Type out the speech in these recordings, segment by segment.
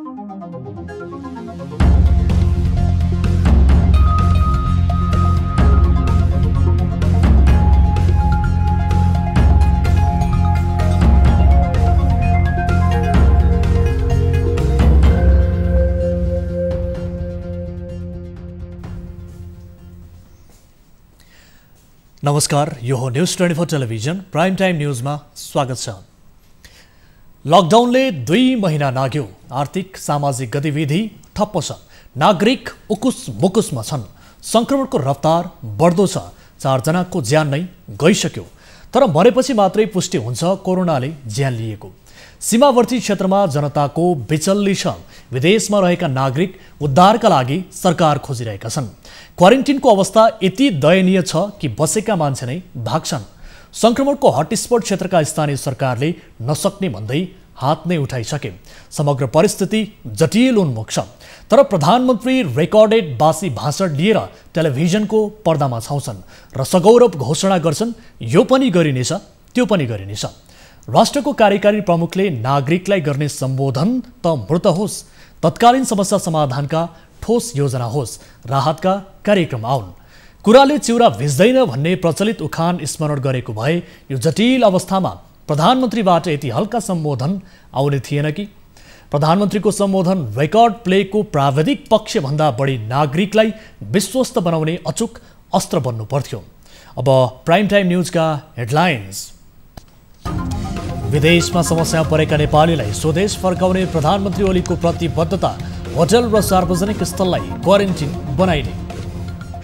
नमस्कार, यो हो न्यूज 24 टेलिभिजन प्राइम टाइम न्यूजमा स्वागत छ। लकडाउनले 2 महिना नाग्यो, आर्थिक सामाजिक गतिविधि ठप्प छ, नागरिक उकुस मुकुसमा छन्, संक्रमणको रफ्तार बढ्दो छ, 4 जनाको ज्यान नै गइसक्यो। तर मरेपछि मात्रै पुष्टि हुन्छ कोरोनाले ज्यान लिएको। सीमावर्ती क्षेत्रमा जनताको बिचल्ली छ। विदेशमा रहेका नागरिक उद्धारका लागि सरकार खोजिरहेका छन्। क्वारेन्टिनको अवस्था यति दयनीय छ कि बसेका मान्छे नै भाग्छन्। संक्रमणको हटस्पट क्षेत्रका स्थानीय सरकारले नसक्ने भन्दै हात नै उठाइसके। समग्र परिस्थिति जटिल उन्मुख छ। तर प्रधानमन्त्री रेकर्डेड बासी भाषण लिएर टेलिभिजनको पर्दामा छाउँछन् र सगौरव घोषणा गर्छन्, यो पनि गरिनेछ, त्यो पनि गरिनेछ। राष्ट्रको कार्यकारी प्रमुखले नागरिकलाई गर्ने सम्बोधन त मृत होस्, तत्कालीन समस्या समाधानका ठोस योजना होस्, राहतका कार्यक्रम आउन्। कुराले चिउरा भिज्दैन भन्ने प्रचलित उखान स्मरण गरेको भए यो जटिल अवस्थामा प्रधानमन्त्रीबाट यति हल्का सम्बोधन आउने थिएन कि? प्रधानमन्त्रीको सम्बोधन रेकर्ड प्लेको प्राविधिक पक्षभन्दा बढी नागरिकलाई विश्वस्त बनाउने अचूक अस्त्र बन्नु पर्थ्यो। अब प्राइम टाइम न्यूजका हेडलाइन्स। विदेशमा समस्या परेका नेपालीलाई स्वदेश फर्काउने प्रधानमन्त्री ओलीको प्रतिबद्धता, होटल र सार्वजनिक स्थललाई क्वारेन्टिन बनाइने।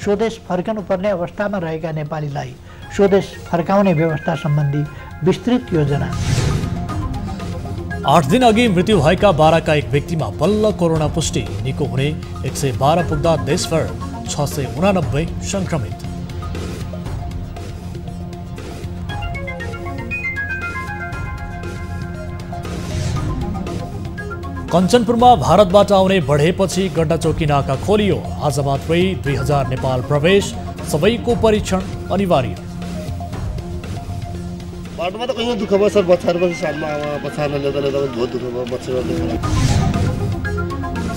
स्वदेश फर्कनुपर्ने अवस्थामा रहेका नेपालीलाई स्वदेश फर्काउने व्यवस्था सम्बन्धी विस्तृत योजना। 8 दिन अघि मृत्यु भएका बाराका एक व्यक्तिमा बल्ल कोरोना पुष्टि, निको हुने 112 पुग्दा देशभर 689 संक्रमित। कञ्चनपुरमा भारतबाट आउने बढेपछि गड्डाचौकी नाका खोलियो। आज मात्रै 2000 नेपाल प्रवेश, सबैको परीक्षण अनिवार्य। बाटोमा त कहीं दुःख भयो सर, बच्चाहरुपछि सालमा बच्चाहरुले ल्याउँदा बहुत दुःख भयो बच्चाहरुले।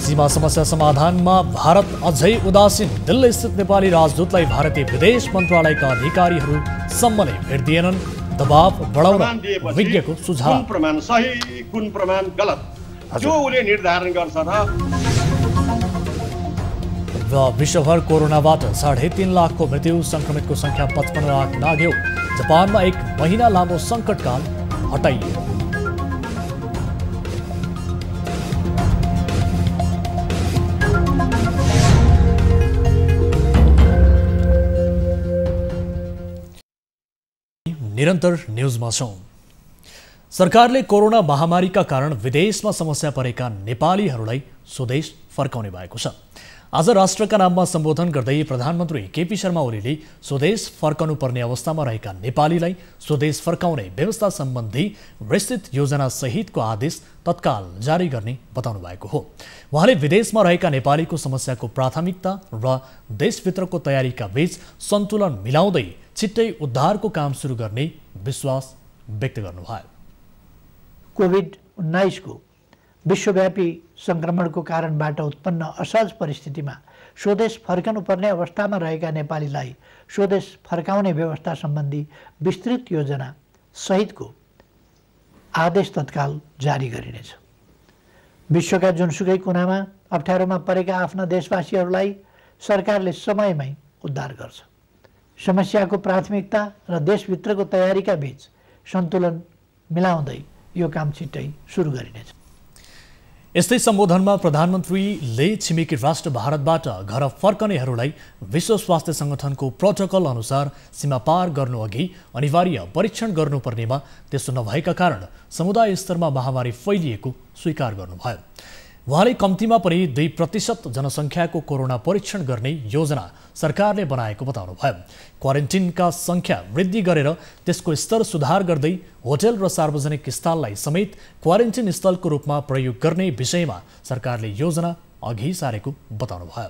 सीमा समस्या समाधानमा भारत अझै उदासीन। दिल्ली स्थित नेपाली राजदूतलाई भारतीय विदेश मन्त्रालयका अधिकारीहरू सम्मले भेट दिएनन्। दबाव बढाउन विज्ञको सुझाव। कुन प्रमाण सही, कुन प्रमाण गलत, जो उले निर्धारण गर्छ र विश्वभर कोरोनाबाट 3.5 लाखको मृत्यु, संक्रमितको संख्या 55 लाख नाग्यो। जापानमा 1 महिना लामो सङ्कटकाल हटाइयो। निरन्तर न्यूजमा छौं। सरकारले कोरोना महामारीका कारण विदेशमा समस्या परेका नेपालीहरूलाई स्वदेश फर्काउने भएको छ। आज राष्ट्रका नाममा सम्बोधन गर्दै प्रधानमन्त्री केपी शर्मा ओलीले स्वदेश फर्कनु पर्ने अवस्थामा रहेका नेपालीलाई स्वदेश फर्काउने व्यवस्था सम्बन्धी विस्तृत योजना सहितको आदेश तत्काल जारी गर्ने बताउनु भएको हो। उहाँले विदेशमा रहेका नेपालीको समस्याको प्राथमिकता र देशभित्रको तयारीका बीच सन्तुलन मिलाउँदै छिट्टै उद्धारको काम सुरु गर्ने विश्वास व्यक्त गर्नुभयो। कोभिड-19 को विश्वव्यापी संक्रमणको कारणबाट उत्पन्न असहज परिस्थितिमा स्वदेश फर्कनुपर्ने अवस्थामा रहेका नेपालीलाई स्वदेश फर्काउने व्यवस्था सम्बन्धी विस्तृत योजना सहितको आदेश तत्काल जारी गरिनेछ। विश्वका जुनसुकै कुनामा अप्ठ्यारोमा परेका आफ्ना देशवासीहरूलाई सरकारले समयमै उद्धार गर्छ। समस्याको प्राथमिकता र देशभित्रको तयारीका बीच सन्तुलन मिलाउँदै यो काम छिट्टै सुरु गरिनेछ। यस्तै सम्बोधनमा प्रधानमन्त्रीले छिमेकी राष्ट्र भारतबाट घर फर्कनेहरूलाई विश्व स्वास्थ्य संगठनको प्रोटोकल अनुसार सीमा पार गर्नुअघि अनिवार्य परीक्षण गर्नुपर्नेमा त्यसो नभएका कारण समुदाय स्तरमा महामारी फैलिएको स्वीकार गर्नुभयो। उहाँले कम्तीमा पनि 2% जनसङ्ख्याको कोरोना परीक्षण गर्ने योजना सरकारले बनाएको बताउनुभयो। क्वारेन्टिनका संख्या वृद्धि गरेर त्यसको स्तर सुधार गर्दै होटल र सार्वजनिक स्थललाई समेत क्वारेन्टिन स्थलको रूपमा प्रयोग गर्ने विषयमा सरकारले योजना अघि सारेको बताउनुभयो।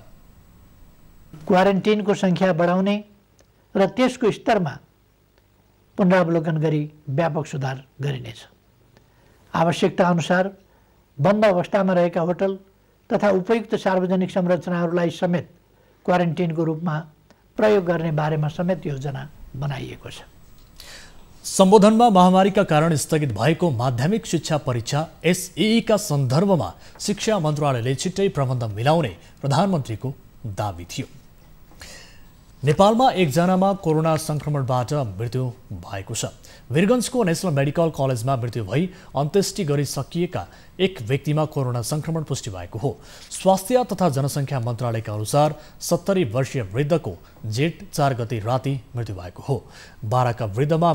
क्वारेन्टिनको संख्या बढाउने र त्यसको स्तरमा पुनरावलोकन गरी व्यापक सुधार गरिनेछ। आवश्यकता अनुसार बन्द अवस्थामा रहेका होटल तथा उपयुक्त सार्वजनिक संरचनाहरूलाई समेत क्वारेन्टिनको रूपमा प्रयोग गर्ने बारेमा समेत योजना बनाइएको छ। सम्बोधनमा महामारीका कारण स्थगित भएको माध्यमिक शिक्षा परीक्षा एसईई का सन्दर्भमा शिक्षा मन्त्रालयले छिट्टै प्रबन्ध मिलाउने प्रधानमन्त्रीको दाबी थियो। नेपालमा एकजनामा कोरोना संक्रमणबाट मृत्यु भएको छ। वीरगञ्जको नेशनल मेडिकल कलेजमा मृत्यु भई अन्त्येष्टि गरिसकिएका एक व्यक्तिमा कोरोना संक्रमण पुष्टि भएको हो। स्वास्थ्य तथा जनसङ्ख्या मन्त्रालयका अनुसार 70 वर्षीय वृद्धको जेठ 4 गते राति मृत्यु भएको हो। 12 का वृद्धमा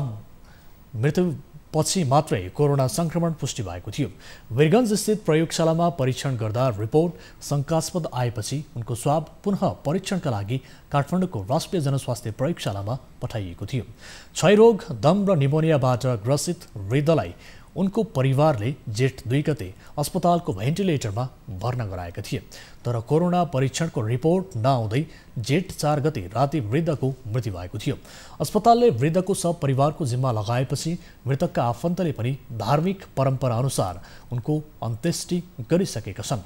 मृत्युपछि मात्रै कोरोना संक्रमण पुष्टि भएको थियो। वीरगञ्ज स्थित प्रयोगशालामा परीक्षण गर्दा रिपोर्ट शङ्कास्पद आएपछि उनको स्वाब पुनः परीक्षणका लागि काठमाडौँको राष्ट्रिय जनस्वास्थ्य प्रयोगशालामा पठाइएको थियो। क्षयरोग, दम र निमोनियाबाट ग्रसित वृद्धलाई उनको परिवारले जेठ 2 गते अस्पतालको भेन्टिलेटरमा भर्ना गराएका थिए, तर कोरोना परीक्षणको रिपोर्ट नआउँदै जेठ 4 गते राति वृद्धको मृत्यु भएको थियो। अस्पतालले वृद्धको सब परिवारको जिम्मा लगाएपछि मृतकका आफन्तले पनि धार्मिक परम्परा अनुसार उनको अन्त्येष्टि गरिसकेका छन्।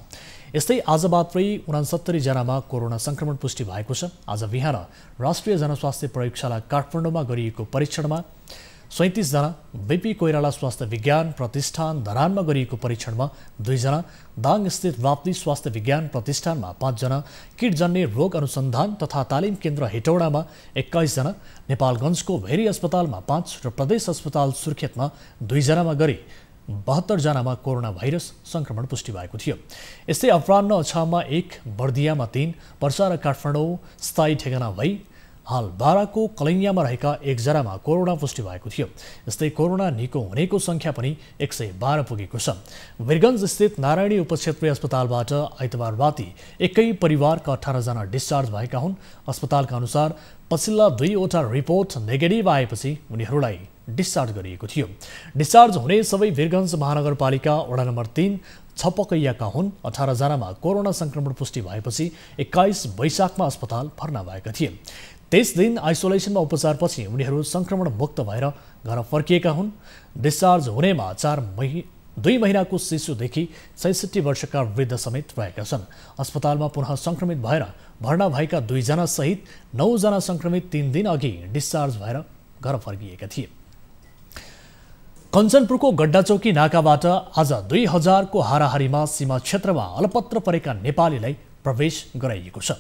यस्तै आज मात्रै 69 जनामा कोरोना संक्रमण पुष्टि भएको छ। आज बिहान राष्ट्रिय जनस्वास्थ्य प्रयोगशाला काठमाडौँमा गरिएको परीक्षणमा 37 जना, बीपी कोइराला स्वास्थ्य विज्ञान प्रतिष्ठान धरानमा गरिएको परीक्षणमा 2 जना, दाङ स्थित राप्ती स्वास्थ्य विज्ञान प्रतिष्ठानमा 5 जना, किटजन्य रोग अनुसन्धान तथा तालिम केन्द्र हेटौडामा 21 जना, नेपालगञ्जको भेरी अस्पतालमा 5 र प्रदेश अस्पताल सुर्खेतमा 2 जनामा गरी 72 जनामा कोरोना भाइरस संक्रमण पुष्टि भएको थियो। यस्तै अपराह्न अछाममा 1, बर्दियामा 3, पर्सा र काठमाडौँ स्थायी ठेगाना भई हाल 12 को कलैयामा रहेका 1 जनामा कोरोना पुष्टि भएको थियो। यस्तै कोरोना निको हुनेको संख्या पनि 112 पुगेको छ। वीरगञ्ज स्थित नारायणी उपक्षेत्रीय अस्पतालबाट आइतबार राति एकै परिवारका 18 जना डिस्चार्ज भएका हुन्। अस्पतालका अनुसार पछिल्ला 2 वटा रिपोर्ट नेगेटिभ आएपछि उनीहरूलाई डिस्चार्ज गरिएको थियो। डिस्चार्ज हुने सबै वीरगञ्ज महानगरपालिका वडा नम्बर 3 छपकैयाका हुन्। 18 जनामा कोरोना संक्रमण पुष्टि भएपछि 21 वैशाखमा अस्पताल भर्ना भएका थिए। 23 दिन आइसोलेसनमा उपचारपछि उनीहरू संक्रमण मुक्त भएर घर फर्किएका हुन्। डिस्चार्ज हुनेमा 2 महिनाको शिशुदेखि 66 वर्षका वृद्ध समेत रहेका छन्। अस्पतालमा पुनः संक्रमित भएर भर्ना भएका 2 जना सहित 9 जना संक्रमित 3 दिन अघि डिस्चार्ज भएर घर फर्किएका थिए। कञ्चनपुरको गड्डाचौकी नाकाबाट आज 2000 को हाराहारीमा सीमा क्षेत्रमा अलपत्र परेका नेपालीलाई प्रवेश गराइएको छ।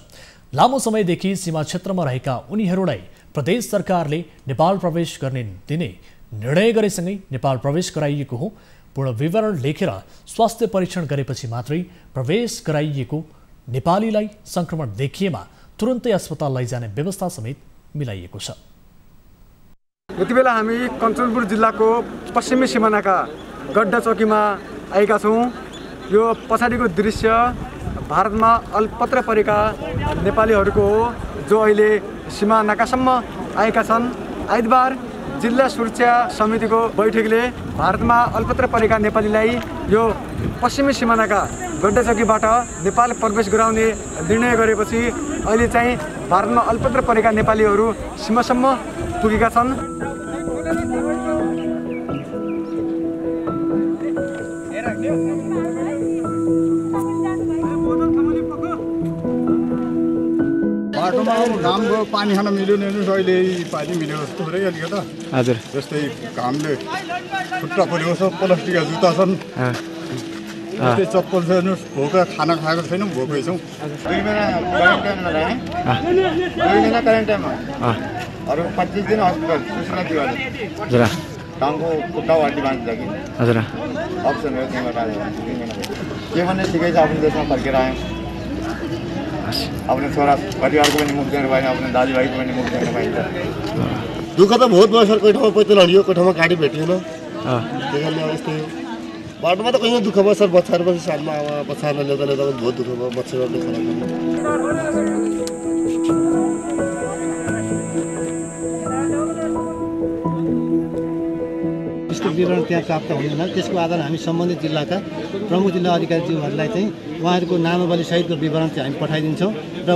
लामो समयदेखि सीमा क्षेत्रमा रहेका उनीहरूलाई प्रदेश सरकारले नेपाल प्रवेश गर्ने दिने निर्णय गरेसँगै नेपाल प्रवेश गराइएको हो। पूर्ण विवरण लेखेर स्वास्थ्य परीक्षण गरेपछि मात्रै प्रवेश गराइएको नेपालीलाई संक्रमण देखिएमा तुरुन्तै अस्पताल लैजाने व्यवस्था समेत मिलाइएको छ। यति बेला हामी कञ्चनपुर जिल्लाको पश्चिमी सिमानाका गड्डा चौकीमा आएका छौँ। यो पछाडिको दृश्य भारतमा अल्पत्र परेका नेपालीहरूको हो, जो अहिले सीमा नाकासम्म आएका छन्। आइतबार जिल्ला सुरक्षा समितिको बैठकले भारतमा अल्पत्र परेका नेपालीलाई यो पश्चिमी सिमानाका गड्डा चौकीबाट नेपाल प्रवेश गराउने निर्णय गरेपछि अहिले चाहिँ भारतमा अल्पत्र परेका नेपालीहरू सीमासम्म पुगेका छन्। बाटोमा घामको पानी खान मिल्यो नि अहिले पानी मिल्यो जस्तो हो अलिकति। हजुर, जस्तै घामले खुट्टा खोलेको छ, प्लास्टिकका जुत्ता छन्, जस्तै चप्पल छ, भोका खाना खाएको छैनौँ, भोकै छौँ। 2 महिना क्वारेन्टाइनमा रहे, 2 महिना क्वारेन्टाइनमा अरू 25 दिन हस्पिटल सुसना दिवाली हजुर, टाउको खुट्टा हड्डी बाँच्छ कि हजुर अप्सन हो त्यहाँबाट आयो 2 महिना के भन्ने ठिकै छ। आफ्नो देशमा फर्केर आयो, आफ्नो छोरा परिवारको पनि मुख देख्नु भएन, आफ्नो दाजुभाइको पनि मुख देख्नु पाइन्छ। दुःख त बहुत भयो सर। कोही ठाउँमा पैदल हरियो, कोही ठाउँमा गाडी भेटिएन, त्यही कारणले अब यस्तै बाटोमा त कहीँ दुःख भयो सर। बच्चाहरू पछि सालमा अब बच्चाहरूलाई ल्याउँदा ल्याउँदा बहुत दुःख भयो। बच्चाहरूले त्यस्तो विवरण त्यहाँ प्राप्त हुँदैन। त्यसको आधारमा हामी सम्बन्धित जिल्लाका प्रमुख जिल्ला अधिकारीज्यूहरूलाई चाहिँ उहाँहरूको नामावली सहितको विवरण चाहिँ हामी पठाइदिन्छौँ र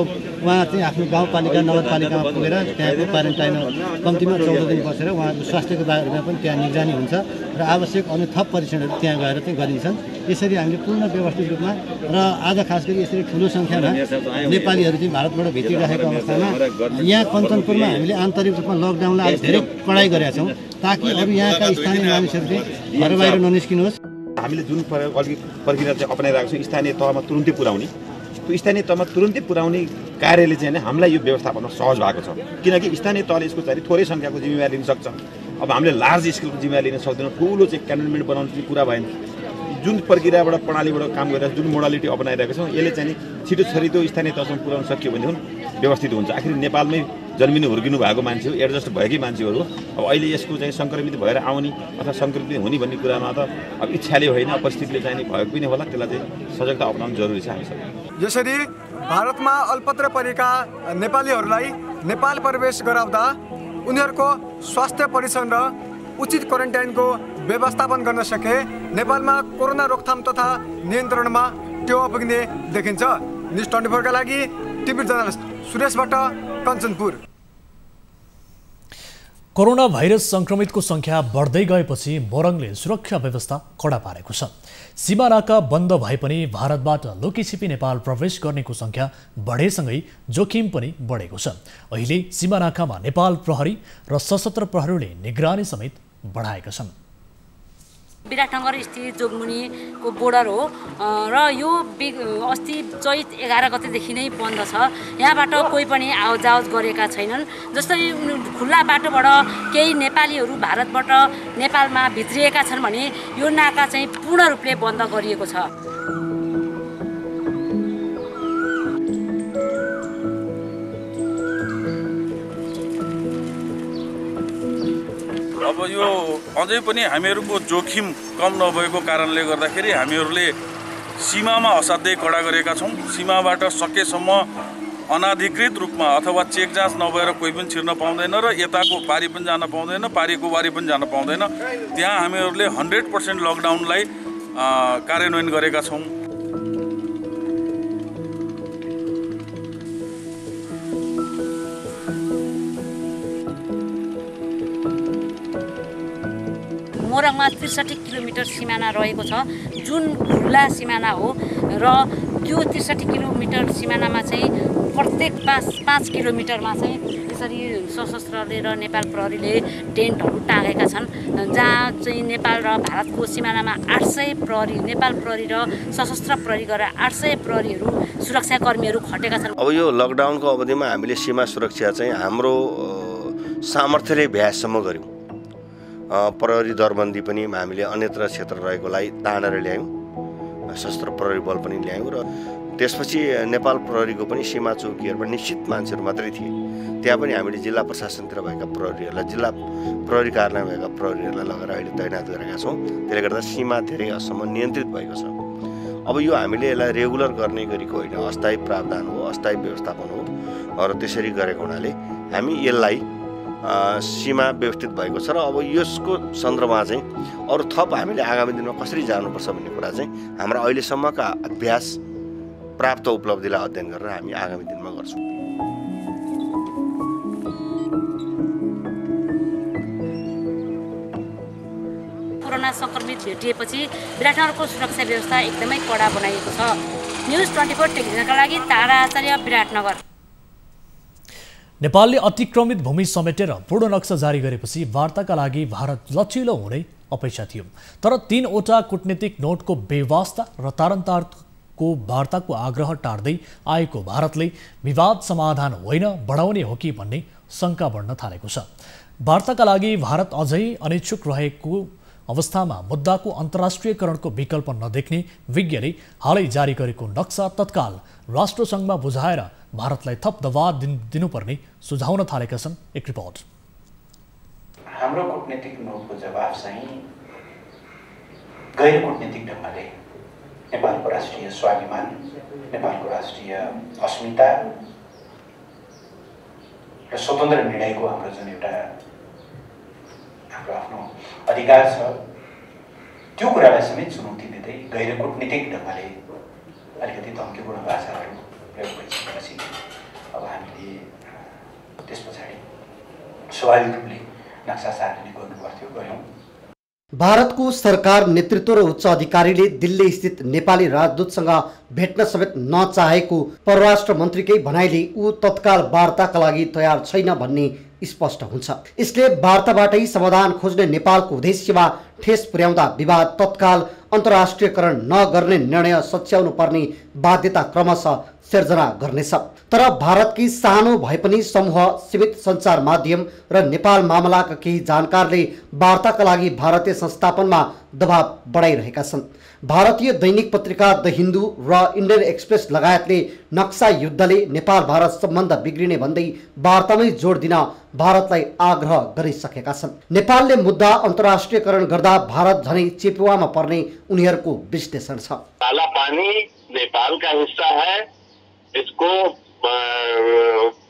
उहाँ चाहिँ आफ्नो गाउँपालिका नगरपालिकामा पुगेर त्यहाँको क्वारेन्टाइनमा कम्तीमा 14 दिन बसेर उहाँहरूको स्वास्थ्यको बारेमा पनि त्यहाँ निगरानी हुन्छ र आवश्यक अन्य थप परीक्षणहरू त्यहाँ गएर चाहिँ गरिन्छन्। यसरी हामीले पूर्ण व्यवस्थित रूपमा र आज खास गरी यसरी ठुलो सङ्ख्यामा नेपालीहरू चाहिँ भारतबाट भित्रिरहेको अवस्थामा यहाँ कञ्चनपुरमा हामीले आन्तरिक रूपमा लकडाउनलाई धेरै कडाइ गरेका छौँ ताकि अरू यहाँका स्थानीय मानिसहरू चाहिँ घर बाहिर ननिस्किनुहोस्। हामीले जुन प्रक्रिया चाहिँ अपनाइरहेको छौँ स्थानीय तहमा तुरुन्तै पुर्याउने, त्यो स्थानीय तहमा तुरुन्तै पुर्याउने कार्यले चाहिँ हामीलाई यो व्यवस्थापनमा सहज भएको छ, किनकि स्थानीय तहले यसको चाहिँ थोरै सङ्ख्याको जिम्मेवारी लिन सक्छ। अब हामीले लार्ज स्केलको जिम्मेवारी लिन सक्दैनौँ, ठुलो चाहिँ क्यान्टोनमेन्ट बनाउने चाहिँ कुरा भएन। जुन प्रक्रियाबाट प्रणालीबाट काम गरेर जुन मोडालिटी अपनाइरहेको छौँ यसले चाहिँ छिटो छरितो स्थानीय तहसम्म पुर्याउन सकियो भने व्यवस्थित हुन्छ। आखिर नेपालमै जन्मिनु हुर्किनु भएको मान्छे हो, एडजस्ट भएकै मान्छेहरू हो। अब अहिले यसको चाहिँ सङ्क्रमित भएर आउने अथवा सङ्क्रमित हुने भन्ने कुरामा त अब इच्छाले होइन, परिस्थितिले चाहिँ भएको पनि होला, त्यसलाई चाहिँ सजगता अपनाउनु जरुरी छ हामीसँग। यसरी भारतमा अल्पत्र परेका नेपालीहरूलाई नेपाल प्रवेश गराउँदा उनीहरूको स्वास्थ्य परीक्षण र उचित क्वारेन्टाइनको व्यवस्थापन गर्न सके नेपालमा कोरोना रोकथाम तथा नियन्त्रणमा टेवा पुग्ने देखिन्छ। न्युज 24 का लागि टिभी जर्नलिस्ट सुरेशबाट कञ्चनपुर। कोरोना भाइरस संक्रमितको संख्या बढ्दै गएपछि मोरङले सुरक्षा व्यवस्था कडा पारेको छ। सीमा नाका बन्द भए पनि भारतबाट लुकीछिपी नेपाल प्रवेश गर्नेको संख्या बढेसँगै जोखिम पनि बढेको छ। अहिले सीमा नाकामा नेपाल प्रहरी र सशस्त्र प्रहरीले निगरानी समेत बढाएका छन्। विराटनगर स्थित जोगमुनिको बोर्डर हो र यो अस्ति चैत 11 गतेदेखि नै बन्द छ। यहाँबाट कोही पनि आवाजावज गरेका छैनन्। जस्तै खुल्ला बाटोबाट केही नेपालीहरू भारतबाट नेपालमा भित्रिएका छन् भने यो नाका चाहिँ पूर्ण रूपले बन्द गरिएको छ। अब यो अझै पनि हामीहरूको जोखिम कम नभएको कारणले गर्दाखेरि हामीहरूले सीमामा असाध्यै कडा गरेका छौँ। सीमाबाट सकेसम्म अनाधिकृत रूपमा अथवा चेक जाँच नभएर कोही पनि छिर्न पाउँदैन र यताको पारी पनि जान पाउँदैन, पारीको वारी पनि जान पाउँदैन। त्यहाँ हामीहरूले 100% लकडाउनलाई कार्यान्वयन गरेका छौँ। मोरङमा 63 किलोमिटर सिमाना रहेको छ, जुन खुल्ला सिमाना हो र त्यो 63 किलोमिटर सिमानामा चाहिँ प्रत्येक 5 किलोमिटरमा चाहिँ यसरी सशस्त्रले र नेपाल प्रहरीले टेन्टहरू टाँगेका छन्, जहाँ चाहिँ नेपाल र भारतको सिमानामा 800 प्रहरी, नेपाल प्रहरी र सशस्त्र प्रहरी गरेर 800 प्रहरीहरू सुरक्षाकर्मीहरू खटेका छन्। अब यो लकडाउनको अवधिमा हामीले सीमा सुरक्षा चाहिँ हाम्रो सामर्थ्यले भ्यासम्म गऱ्यौँ। प्रहरी दरबन्दी पनि हामीले अन्यत्र क्षेत्र रहेकोलाई तानेर ल्यायौँ, सशस्त्र प्रहरी बल पनि ल्यायौँ र त्यसपछि नेपाल प्रहरीको पनि सीमा चौकीहरूमा निश्चित मान्छेहरू मात्रै थिए। त्यहाँ पनि हामीले जिल्ला प्रशासनतिर भएका प्रहरीहरूलाई, जिल्ला प्रहरी कार्यालयमा भएका प्रहरीहरूलाई लगेर अहिले तैनात गरेका छौँ। त्यसले गर्दा सीमा धेरै हदसम्म नियन्त्रित भएको छ। अब यो हामीले यसलाई रेगुलर गर्ने गरेको होइन, अस्थायी प्रावधान हो, अस्थायी व्यवस्थापन हो र त्यसरी गरेको हुनाले हामी यसलाई सीमा व्यवस्थित भएको छ र अब यसको सन्दर्भमा चाहिँ अरू थप हामीले आगामी दिनमा कसरी जानुपर्छ भन्ने कुरा चाहिँ हाम्रा अहिलेसम्मका अभ्यास प्राप्त उपलब्धिलाई अध्ययन गरेर हामी आगामी दिनमा गर्छौँ। कोरोना संक्रमित भेटिएपछि विराटनगरको सुरक्षा व्यवस्था एकदमै कडा बनाइएको छ। न्युज 24 टेलिभिजनका लागि तारा आचार्य, विराटनगर। नेपालले अतिक्रमित भूमि समेटेर पूर्ण नक्सा जारी गरेपछि वार्ताका लागि भारत लचिलो हुने अपेक्षा थियो, तर 3वटा कूटनीतिक नोटको बेवास्ता र तारन्तारको वार्ताको आग्रह टार्दै आएको भारतले विवाद समाधान होइन बढाउने हो कि भन्ने शङ्का बढ्न थालेको छ। वार्ताका लागि भारत अझै अनिच्छुक रहेको अवस्थामा मुद्दाको अन्तर्राष्ट्रियकरणको विकल्प नदेख्ने विज्ञले हालै जारी गरेको नक्सा तत्काल राष्ट्रसङ्घमा बुझाएर भारतलाई थप दबाव दिनुपर्ने सुझाउन थालेका छन्। एक रिपोर्ट। हाम्रो कूटनीतिक नोटको जवाफ चाहिँ गैर कूटनीतिक ढङ्गले नेपालको राष्ट्रिय स्वाभिमान, नेपालको राष्ट्रिय अस्मिता र स्वतन्त्र निर्णयको हाम्रो जुन एउटा हाम्रो आफ्नो अधिकार छ त्यो कुरालाई समेत चुनौती दिँदै गैर कूटनीतिक ढङ्गले अलिकति धम्कीपूर्ण भाषाहरू प्रयोग गरिसकेपछि अब हामीले त्यस पछाडि स्वाभाविक रूपले नक्सा सार्ने गर्नु पर्थ्यो, गऱ्यौँ। भारतको सरकार नेतृत्व र उच्च अधिकारीले दिल्ली स्थित नेपाली राजदूतसँग भेट्न समेत नचाहेको परराष्ट्र मन्त्रीकै भनाइले ऊ तत्काल वार्ताका लागि तयार छैन भन्ने स्पष्ट हुन्छ। यसले वार्ताबाटै समाधान खोज्ने नेपालको उद्देश्यमा ठेस पुर्याउँदा विवाद तत्काल अन्तर्राष्ट्रियकरण नगर्ने निर्णय सच्याउनु पर्ने बाध्यता क्रमशः सिर्जना गर्नेछ। तर भारतकी सानो भए पनि समूह, सीमित सञ्चार माध्यम र नेपाल मामलाका केही जानकारले वार्ताका लागि भारतीय संस्थापनमा दबाव बढाइरहेका छन्। भारतीय दैनिक पत्रिका द हिन्दू र इन्डियन एक्सप्रेस लगायतले नक्सा युद्धले नेपाल भारत सम्बन्ध बिग्रिने भन्दै वार्तामै जोड दिन भारतलाई आग्रह गरिसकेका छन्। नेपालले मुद्दा अन्तर्राष्ट्रियकरण गर्दा भारत झनै चेपुवामा पर्ने उनीहरूको विश्लेषण छ। काला पानी नेपाल का हिस्सा है। इसको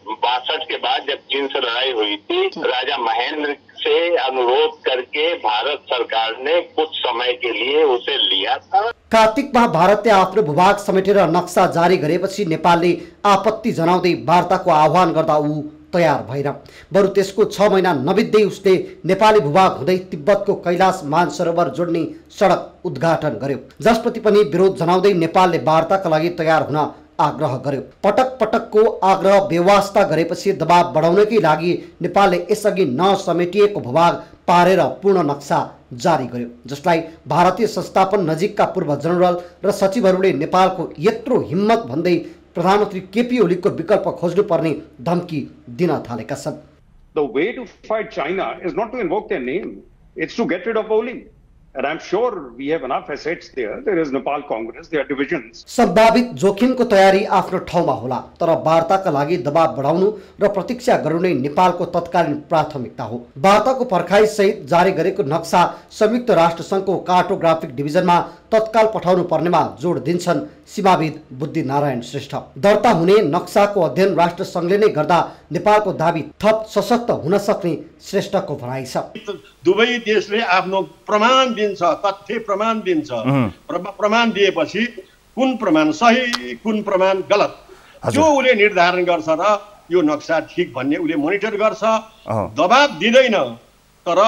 62 के बाद जब चीन से लड़ाई हुई थी, राजा महेंद्र से अनुरोध करके भारत सरकार ने कुछ समय के लिए उसे लिया था। कार्तिकमा भारतले आफ्नो भूभाग समेटेर नक्सा जारी गरेपछि नेपालले आपत्ति जनाउँदै वार्ताको आह्वान गर्दा ऊ तयार भएन। बरु त्यसको 6 महिना नबित्दै उसले नेपाली भूभाग हुँदै तिब्बतको कैलाश मानसरोवर जोड्ने सडक उद्घाटन गर्यो, जसप्रति पनि विरोध जनाउँदै नेपालले वार्ताका लागि तयार हुन आग्रह गर्यो। पटक पटकको आग्रह बेवास्ता गरेपछि दबाव बढाउनकै लागि नेपालले यसअघि नसमेटिएको भूभाग पारेर पूर्ण नक्सा जारी गर्यो, जसलाई भारतीय संस्थापन नजिकका पूर्व जनरल र सचिवहरूले नेपालको यत्रो हिम्मत भन्दै प्रधानमन्त्री केपी ओलीको विकल्प खोज्नुपर्ने धम्की दिन थालेका छन्। The way to fight China is not to invoke their name, it's to get rid of Oli. And I'm sure we have enough assets there. There is Nepal Congress, there are divisions. सम्भावित जोखिमको तयारी आफ्नो ठाउँमा होला, तर वार्ताका लागि दबाव बढाउनु र प्रतीक्षा गर्नु नै नेपालको तत्कालीन प्राथमिकता हो। वार्ताको पर्खाइ सहित जारी गरेको नक्सा संयुक्त राष्ट्र संघको कार्टोग्राफिक डिभिजनमा तत्काल पठाउनु पर्नेमा जोड दिन्छन् सीमाविद बुद्धि नारायण श्रेष्ठ। दर्ता हुने नक्साको अध्ययन राष्ट्र संघले नै गर्दा नेपालको दाबी थप सशक्त हुन सक्ने श्रेष्ठको भनाइ छ। दुवै देशले आफ्नो प्रमाण दिन्छ, तथ्य प्रमाण दिन्छ। प्रमाण दिएपछि कुन प्रमाण सही, कुन प्रमाण गलत, जो उसले निर्धारण गर्छ र यो नक्सा ठीक भन्ने उसले मोनिटर गर्छ। दबाब दिँदैन, तर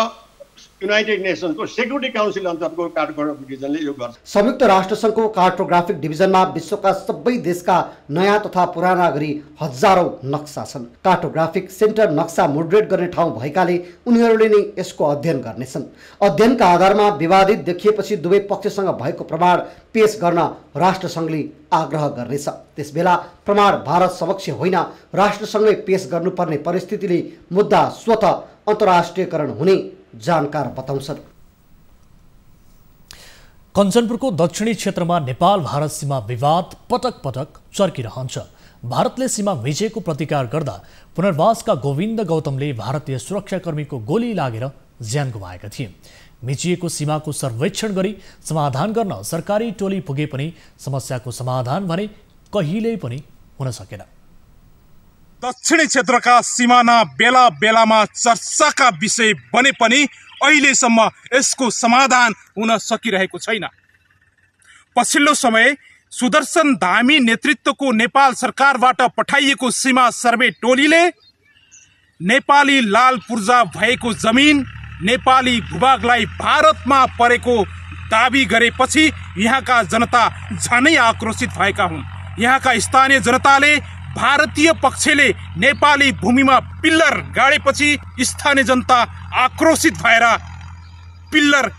युनाइटेड नेसन्सको सेक्युरिटी काउन्सिल अन्तर्गतको कार्टोग्राफिक डिभिजनले यो गर्छ। संयुक्त राष्ट्र संघको कार्टोग्राफिक डिभिजनमा विश्वका सबै देशका नयाँ तथा पुराना गरी हजारौं नक्सा छन्। कार्टोग्राफिक सेन्टर नक्सा मोडरेट गर्ने ठाउँ भएकाले उनीहरूले नै यसको अध्ययन गर्नेछन्। अध्ययनका आधारमा विवादित देखिएपछि दुवै पक्षसँग भएको प्रमाण पेश गर्न राष्ट्रसङ्घले आग्रह गर्नेछ। त्यसबेला प्रमाण भारत समक्ष होइन, राष्ट्रसङ्घले पेश गर्नुपर्ने परिस्थितिले मुद्दा स्वतः अन्तर्राष्ट्रियकरण हुने जानकार बताउँछन्। कञ्चनपुरको दक्षिणी क्षेत्रमा नेपाल भारत सीमा विवाद पटक पटक चर्किरहन्छ। भारतले सीमा मिचेको प्रतिकार गर्दा पुनर्वासका गोविन्द गौतमले भारतीय सुरक्षाकर्मीको गोली लागेर ज्यान गुमाएका थिए। मिचिएको सीमाको सर्वेक्षण गरी समाधान गर्न सरकारी टोली पुगे पनि समस्याको समाधान भने कहिल्यै पनि हुन सकेन। दक्षिणी क्षेत्रका सिमाना बेला बेलामा चर्चाका विषय बने पनि अहिलेसम्म यसको समाधान हुन सकिरहेको छैन। पछिल्लो समय सुदर्शन धामी नेतृत्वको नेपाल सरकारबाट पठाइएको सीमा सर्वे टोलीले नेपाली लाल पूर्जा भएको जमिन नेपाली भूभागलाई भारतमा परेको दाबी गरेपछि यहाँका जनता झनै आक्रोशित भएका हुन्। यहाँका स्थानीय जनताले भारतीय पक्षले नेपाली भूमिमा पिल्लर गाडेपछि स्थानीय जनता आक्रोशित भएर पिल्लर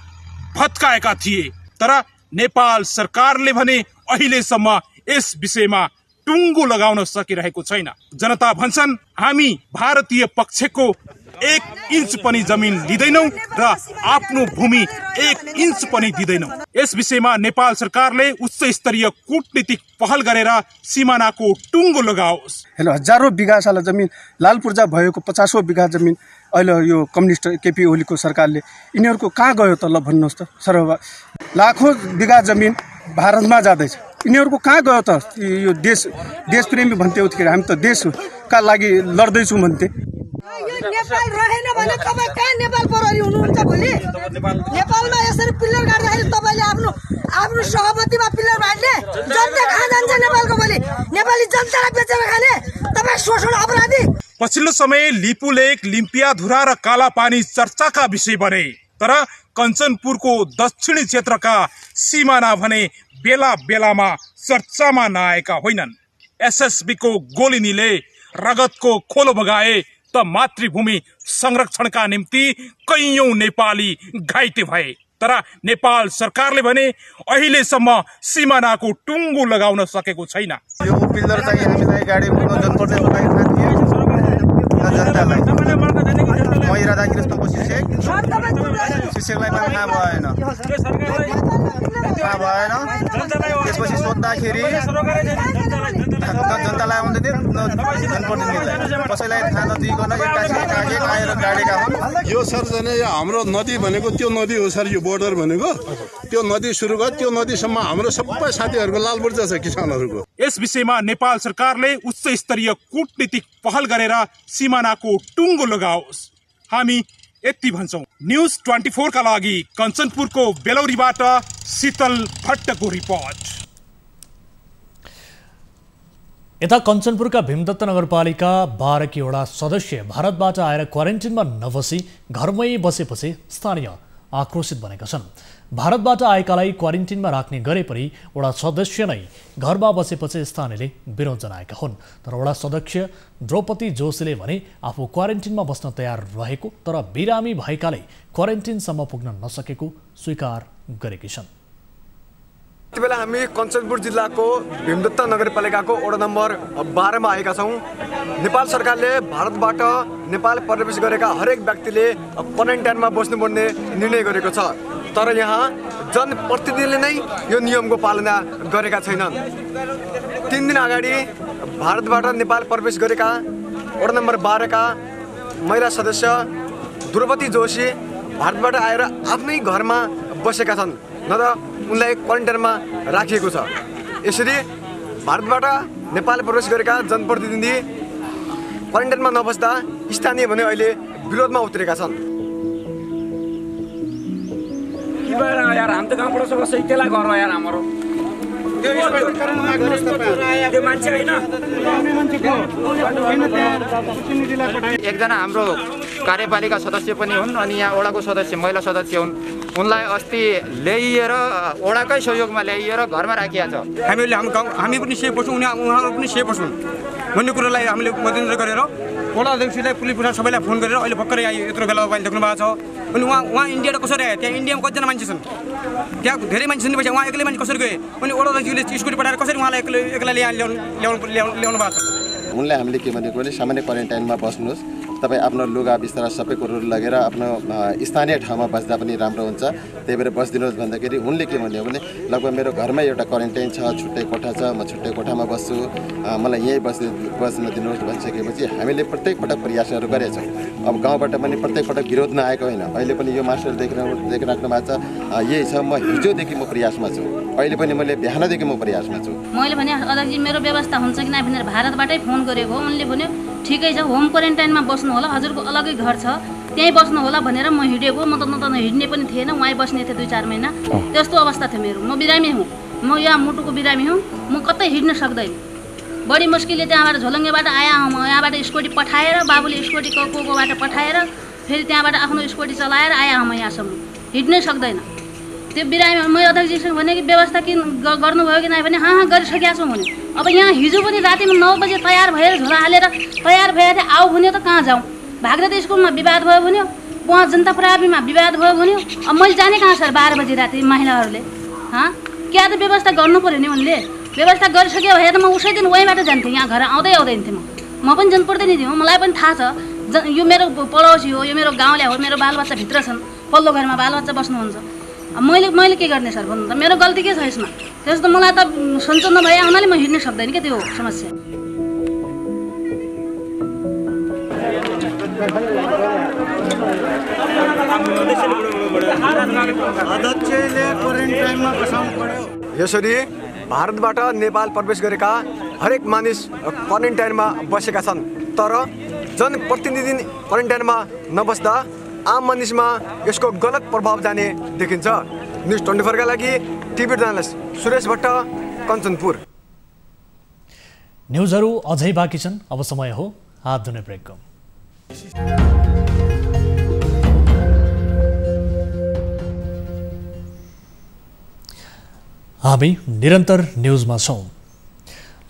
भत्काएका थिए। तर नेपाल सरकारले भने अहिलेसम्म यस विषयमा टुङ्गो लगाउन सकिरहेको छैन। जनता भन्छन् हामी भारतीय पक्षको 1 इन्च पनि जमिन लिँदैनौं र आफ्नो भूमि 1 इन्च पनि दिँदैनौं। यस विषयमा नेपाल सरकारले उच्च स्तरीय कूटनीतिक पहल गरेर सिमानाको टुङ्गो लगाओस्। हेलो, हजारौं बिघा साला जमिन लाल पूर्जा भएको 50औं बिघा जमिन अहिले यो कम्युनिस्ट केपी ओलीको सरकारले यिनीहरूको कहाँ गयो त ल भन्नुहोस् त। सर लाखौं बिघा जमिन भारतमा जाँदैछ, यिनीहरूको कहाँ गयो त। यो देशप्रेमी भन्थे, उतिखेर हामी त देशका लागि लड्दैछौँ भन्थे। नेपाल रहेन भने तपाईँ कहाँ नेपाल प्रहरी हुनुहुन्छ भोलि? नेपालमा यसरी पिल्लर गाड्दाखेरि तपाईँले आफ्नो सहमतिमा पिल्लर बाँड्ने जनता कहाँ जान्छ नेपालको भोलि? नेपाली जनतालाई बेचेर खाने तपाईँ शोषण अपराधी। पछिल्लो समय लिपुलेक, लिम्पियाधुरा र कालापानी चर्चाका विषय बने, तर कञ्चनपुरको दक्षिणी क्षेत्रका सिमाना भने बेला बेलामा चर्चामा नआएका होइनन्। एसएसबीको गोलिनीले रगतको खोलो बगाए त मातृभूमि संरक्षणका निम्ति कैयौं नेपाली घाइते भए। तर नेपाल सरकारले भने अहिलेसम्म सिमानाको टुङ्गो लगाउन सकेको छैन। यो पिल्लर चाहिँ हामीलाई गाडी उड्न जनप्रतिनिधिको लागि थाहा थियो जनतालाई महिरा दाखिल यस्तो शिक्षकलाई पनि थाहा भएन त्यसपछि सोद्धाखेरि जनतालाई आउँदै थियो जनप्रतिनिधिलाई कसैलाई थाहा नदिइकन एक्कासी आएर गाडेका हुन्। यो सर जाने हाम्रो नदी भनेको त्यो नदी हो सर, यो बोर्डर भनेको त्यो नदी सुरु गर्यो त्यो नदीसम्म हाम्रो सबै साथीहरूको लाल बुर्जा छ किसानहरूको। यस विषयमा नेपाल सरकारले उच्च स्तरीय कूटनीतिक पहल गरेर सिमानाको टुङ्गो लगाओस्, हामी यति भन्छौं। न्यूज 24 का लागि कञ्चनपुरको बेलौरीबाट शीतल भट्टको रिपोर्ट। यता कञ्चनपुरका भीमदत्त नगरपालिका 12 की वडा सदस्य भारतबाट आएर क्वारेन्टिनमा नबसी घरमै बसेपछि स्थानीय आक्रोशित बनेका छन्। भारतबाट आएकालाई क्वारेन्टिनमा राख्ने गरे पनि वडा सदस्य नै घरमा बसेपछि स्थानीयले विरोध जनाएका हुन्। तर वडा सदस्य द्रौपदी जोशीले भने आफू क्वारेन्टिनमा बस्न तयार रहेको तर बिरामी भएकाले क्वारेन्टिनसम्म पुग्न नसकेको स्वीकार गरेकी छन्। यति बेला हामी कञ्चनपुर जिल्लाको भीमदत्त नगरपालिकाको वडा नम्बर 12 मा आएका छौँ। नेपाल सरकारले भारतबाट नेपाल प्रवेश गरेका हरेक व्यक्तिले क्वारेन्टाइनमा बस्नुपर्ने निर्णय गरेको छ। तर यहाँ जनप्रतिनिधिले नै यो नियमको पालना गरेका छैनन्। 3 दिन अगाडि भारतबाट नेपाल प्रवेश गरेका वडा नम्बर 12 का महिला सदस्य द्रौपदी जोशी भारतबाट आएर आफ्नै घरमा बसेका छन्, न त उनलाई क्वारेन्टाइनमा राखिएको छ। यसरी भारतबाट नेपाल प्रवेश गरेका जनप्रतिनिधि क्वारेन्टाइनमा नबस्दा स्थानीय भने अहिले विरोधमा उत्रेका छन्। यार हम तो गाँव पड़ोस बस इकेला घर यार हाम्रो त्यो मान्छे हैन एकजना हाम्रो कार्यपालिका सदस्य पनि हुन् अनि यहाँ वडाको सदस्य महिला सदस्य हुन्। उनलाई अस्ति ल्याइएर वडाकै सहयोगमा ल्याइएर घरमा राखिया छ। हामी पनि सेफ बस्छौँ, उहाँहरू पनि सेफ बस्छौँ भन्ने कुरालाई हामीले मध्यनजर गरेर वडा अध्यक्षलाई पुलिस प्रशासन सबैलाई फोन गरेर अहिले भर्खरै यत्रो बेला मोबाइल देख्नु भएको छ। अनि उहाँ इन्डियाबाट कसरी आयो, त्यहाँ इन्डियामा कतिजना मान्छे छन्, त्यहाँ धेरै मान्छे छन्, उहाँ एक्लै मान्छे कसरी गए, अनि वडा अध्यक्षले स्कुटी पठाएर कसरी उहाँलाई एक्लै ल्याउनु भएको छ। उनलाई हामीले के भनेको भने सामान्य क्वारेन्टाइनमा बस्नुहोस्, तपाईँ आफ्नो लुगा बिस्तारा सबै कुरोहरू लगेर आफ्नो स्थानीय ठाउँमा बस्दा पनि राम्रो हुन्छ, त्यही भएर बसिदिनुहोस् भन्दाखेरि उनले के भन्यो भने लगभग मेरो घरमै एउटा क्वारेन्टाइन छ, छुट्टै कोठा छ, म छुट्टै कोठामा बस्छु, मलाई यहीँ बस्न दिनुहोस् भनिसकेपछि हामीले प्रत्येक पटक प्रयासहरू गरेछौँ। अब गाउँबाट पनि प्रत्येक पटक विरोध नआएको होइन, अहिले पनि यो मास्टर देखिराख्नु भएको छ, यही छ। म हिजोदेखि म प्रयासमा छु, अहिले पनि मैले बिहानदेखि म प्रयासमा छु। मैले भने अध्यक्ष मेरो व्यवस्था हुन्छ कि नभनेर भारतबाटै फोन गरेको हो। उनले भन्यो ठिकै छ, होम क्वारेन्टाइनमा बस्नु होला, हजुरको अलग्गै घर छ त्यहीँ बस्नु होला भनेर म हिँडेको। म त हिँड्ने पनि थिएन, उहीँ बस्ने थिएँ 2-4 महिना, त्यस्तो अवस्था थियो मेरो। म बिरामी हुँ, म यहाँ मुटुको बिरामी हुँ, म कतै हिँड्न सक्दैन। बढी मुस्किलले त्यहाँबाट झोलङ्गेबाट आया हौँ, यहाँबाट स्कुटी पठाएर बाबुले स्कुटी कोबाट पठाएर फेरि त्यहाँबाट आफ्नो स्कुटी चलाएर आया हौँ यहाँसम्म, हिँड्नै सक्दैन। त्यो बिरामी मैले अध्यक्षसँग भने कि व्यवस्था के गर्नुभयो कि नै भने हाँ गरिसकेका छौँ भने। अब यहाँ हिजो पनि रातिमा 9 बजे तयार भएर झोला हालेर तयार भएर आऊ भन्यो त कहाँ जाउँ, भागरथी स्कुलमा विवाद भयो भन्यो, वहाँ जनता प्राविमा विवाद भयो भन्यो। अब मैले जाने कहाँ सर 12 बजी राति महिलाहरूले क्या त व्यवस्था गर्नु पऱ्यो नि। उनले व्यवस्था गरिसक्यो भए त म उसै दिन वहीँबाट जान्थेँ, यहाँ घर आउँदै आउँदैन थिएँ। म पनि जनप्रतिनिधि हुँ, मलाई पनि थाहा छ यो मेरो पडोसी हो, यो मेरो गाउँले हो, मेरो बालबच्चा भित्र छन्, पल्लो घरमा बालबच्चा बस्नुहुन्छ। मैले के गर्ने सर भन्नु त, मेरो गल्ती के छ यसमा? त्यस्तो मलाई त सन्चो नभए हुनाले म हिँड्न सक्दैन कि, त्यो समस्या। यसरी भारतबाट नेपाल प्रवेश गरेका हरेक मानिस क्वारेन्टाइनमा बसेका छन्, तर जनप्रतिनिधि क्वारेन्टाइनमा नबस्दा आम मानिसमा यसको गलत प्रभाव जाने देखिन्छ। न्युज 24 का लागि टिभी जर्नलिस्ट सुरेश भट्ट, कञ्चनपुर। न्युजहरू अझै बाँकी छन्, अब समय हो हात धुने ब्रेकको। हामी निरन्तर न्युजमा छौं।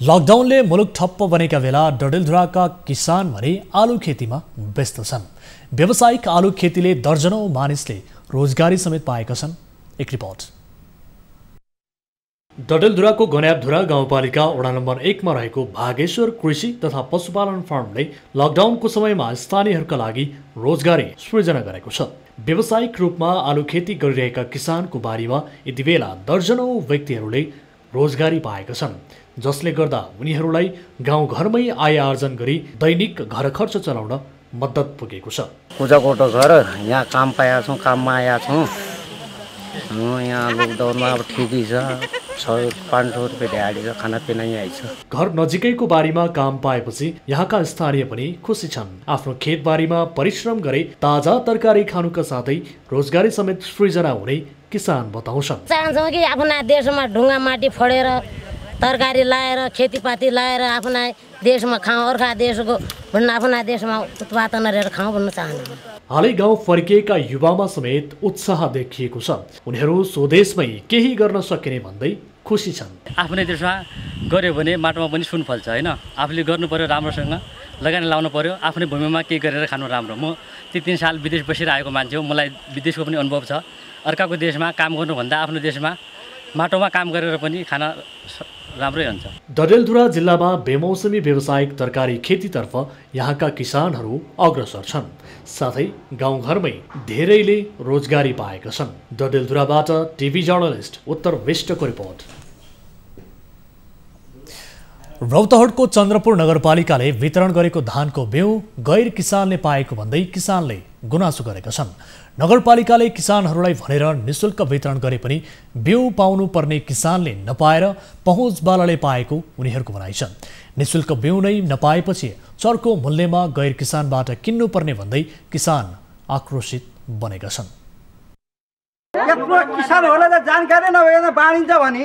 लकडाउनले मुलुक ठप्प बनेका बेला डडेलधुराका किसान भने आलु खेतीमा व्यस्त छन्। व्यावसायिक आलु खेतीले दर्जनौं मानिसले रोजगारी समेत पाएका छन्। एक रिपोर्ट। डडेलधुराको गन्याबधुरा गाउँपालिका वडा नम्बर 1 मा रहेको भागेश्वर कृषि तथा पशुपालन फार्मले लकडाउनको समयमा स्थानीयहरूका लागि रोजगारी सृजना गरेको छ। व्यावसायिक रूपमा आलु खेती गरिरहेका किसानको बारीमा यति बेला दर्जनौं व्यक्तिहरूले रोजगारी पाएका छन्, जसले गर्दा उनीहरूलाई गाउँघरमै आय आर्जन गरी दैनिक घर खर्च चलाउन मद्दत पुगेको छ। पूजाकोटो घर यहाँ काम पाएका छौँ, काममा आएका छौँ। यहाँ लकडाउनमा अब ठिकै छ, 500 रुपियाँ दिहाडी छ, खानापिना यहीँ छ। घर नजिकैको बारीमा काम पाएपछि यहाँका स्थानीय पनि खुसी छन्। आफ्नो खेतबारीमा परिश्रम गरे ताजा तरकारी खानुका साथै रोजगारी समेत सृजना हुने किसान बताउँछन्। चाहन्छौँ कि आफ्ना देशमा ढुङ्गा माटी फोडेर तरकारी लाएर खेतीपाती लाएर आफ्ना देशमा खाउँ, अर्का देशको भन्न आफ्ना देशमा उत्पादन गरेर खाउँ भन्न चाहन्छु। हालै गाउँ फर्किएका युवामा समेत उत्साह देखिएको छ। उनीहरू स्वदेशमै केही गर्न सकिने भन्दै खुसी छन्। आफ्नै देशमा गर्यो भने माटोमा पनि सुन फल्छ हैन। आफूले गर्नु पर्यो, राम्रोसँग लगानी लाउनु पर्यो, आफ्नै भूमिमा केही गरेर खानु राम्रो। म 3 साल विदेश बसिरहेको मान्छे हो, मलाई विदेशको पनि अनुभव छ। अर्काको देशमा काम गर्नुभन्दा आफ्नो देशमा माटोमा काम गरेर पनि खाना राम्रै हुन्छ। डडेलधुरा जिल्लामा बेमौसमी व्यावसायिक तरकारी खेतीतर्फ यहाँका किसानहरू अग्रसर छन्। साथै गाउँघरमै धेरैले रोजगारी पाएका छन्। डडेलधुराबाट टिभी जर्नलिस्ट उत्तर विष्टको रिपोर्ट। रौतहटको चन्द्रपुर नगरपालिकाले वितरण गरेको धानको बिउ गैर किसानले पाएको भन्दै किसानले गुनासो गरेका छन्। नगरपालिकाले किसानहरूलाई भनेर निशुल्क वितरण गरे पनि बिउ पाउनु पर्ने किसानले नपाएर पहुँचवालाले पाएको उनीहरूको भनाइ छ। निशुल्क बिउ नै नपाएपछि चर्को मूल्यमा गैर किसानबाट किन्नु पर्ने भन्दै किसान आक्रोशित बनेका छन्। किसानहरूलाई त जानकारी नभएर बाँडिन्छ भने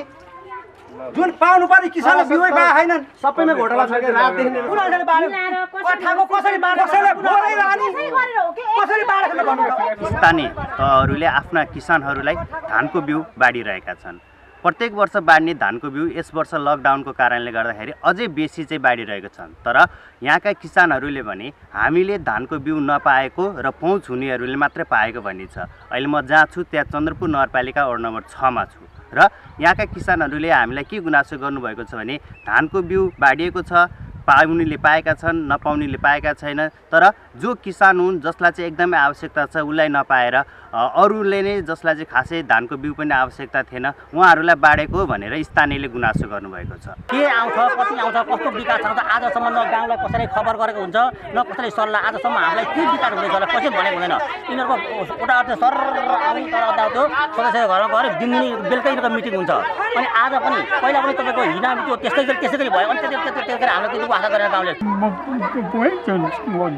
जुन पाउनु पर्ने किसानले बिउै पाए छैनन्, सबैमा घोटाला छ के रातदेखि कठाको कसरी बाँड्छ, कसैले बोरै रानी कसरी बाँड्छ भन्नु त। स्थानीय तहहरूले आफ्ना किसानहरूलाई धानको बिउ बाँडिरहेका छन्। प्रत्येक वर्ष बाँड्ने धानको बिउ यस वर्ष लकडाउनको कारणले गर्दाखेरि अझै बेसी चाहिँ बाँडिरहेको छन्। तर यहाँका किसानहरूले भने हामीले धानको बिउ नपाएको र पहुँच हुनेहरूले मात्रै पाएको भन्ने छ। अहिले म जहाँ छु त्यहाँ चन्द्रपुर नगरपालिका वडा नम्बर 6 मा छु र यहाँका किसानहरूले हामीलाई के गुनासो गर्नुभएको छ भने धानको बिउ बाँडिएको छ, पाउनेले पाएका छन्, नपाउनेले पाएका छैन। तर जो किसान हुन् जसलाई चाहिँ एकदमै आवश्यकता छ उसलाई नपाएर अरूले नै जसलाई चाहिँ खासै धानको बिउ पनि आवश्यकता थिएन उहाँहरूलाई बाँडेको भनेर स्थानीयले गुनासो गर्नुभएको छ। के आउँछ, कति आउँछ, कस्तो विकास आउँछ आजसम्म न गाउँलाई कसैले खबर गरेको हुन्छ न कसैले सल्लाह। आजसम्म हामीलाई के विकास हुँदैछ होला कसै भनेको हुँदैन। यिनीहरूको वडाअध्यक्ष सर आउने तर अदालतो सदस्य घरमा गएर दिनदिनै बेलुकै यिनीहरूको मिटिङ हुन्छ। अनि आज पनि पहिला पनि तपाईँको हिना मिटिङ त्यसै गरी भयो। अनि त्यतिखेर हामीलाई त्यतिको आशा गरेर गाउँले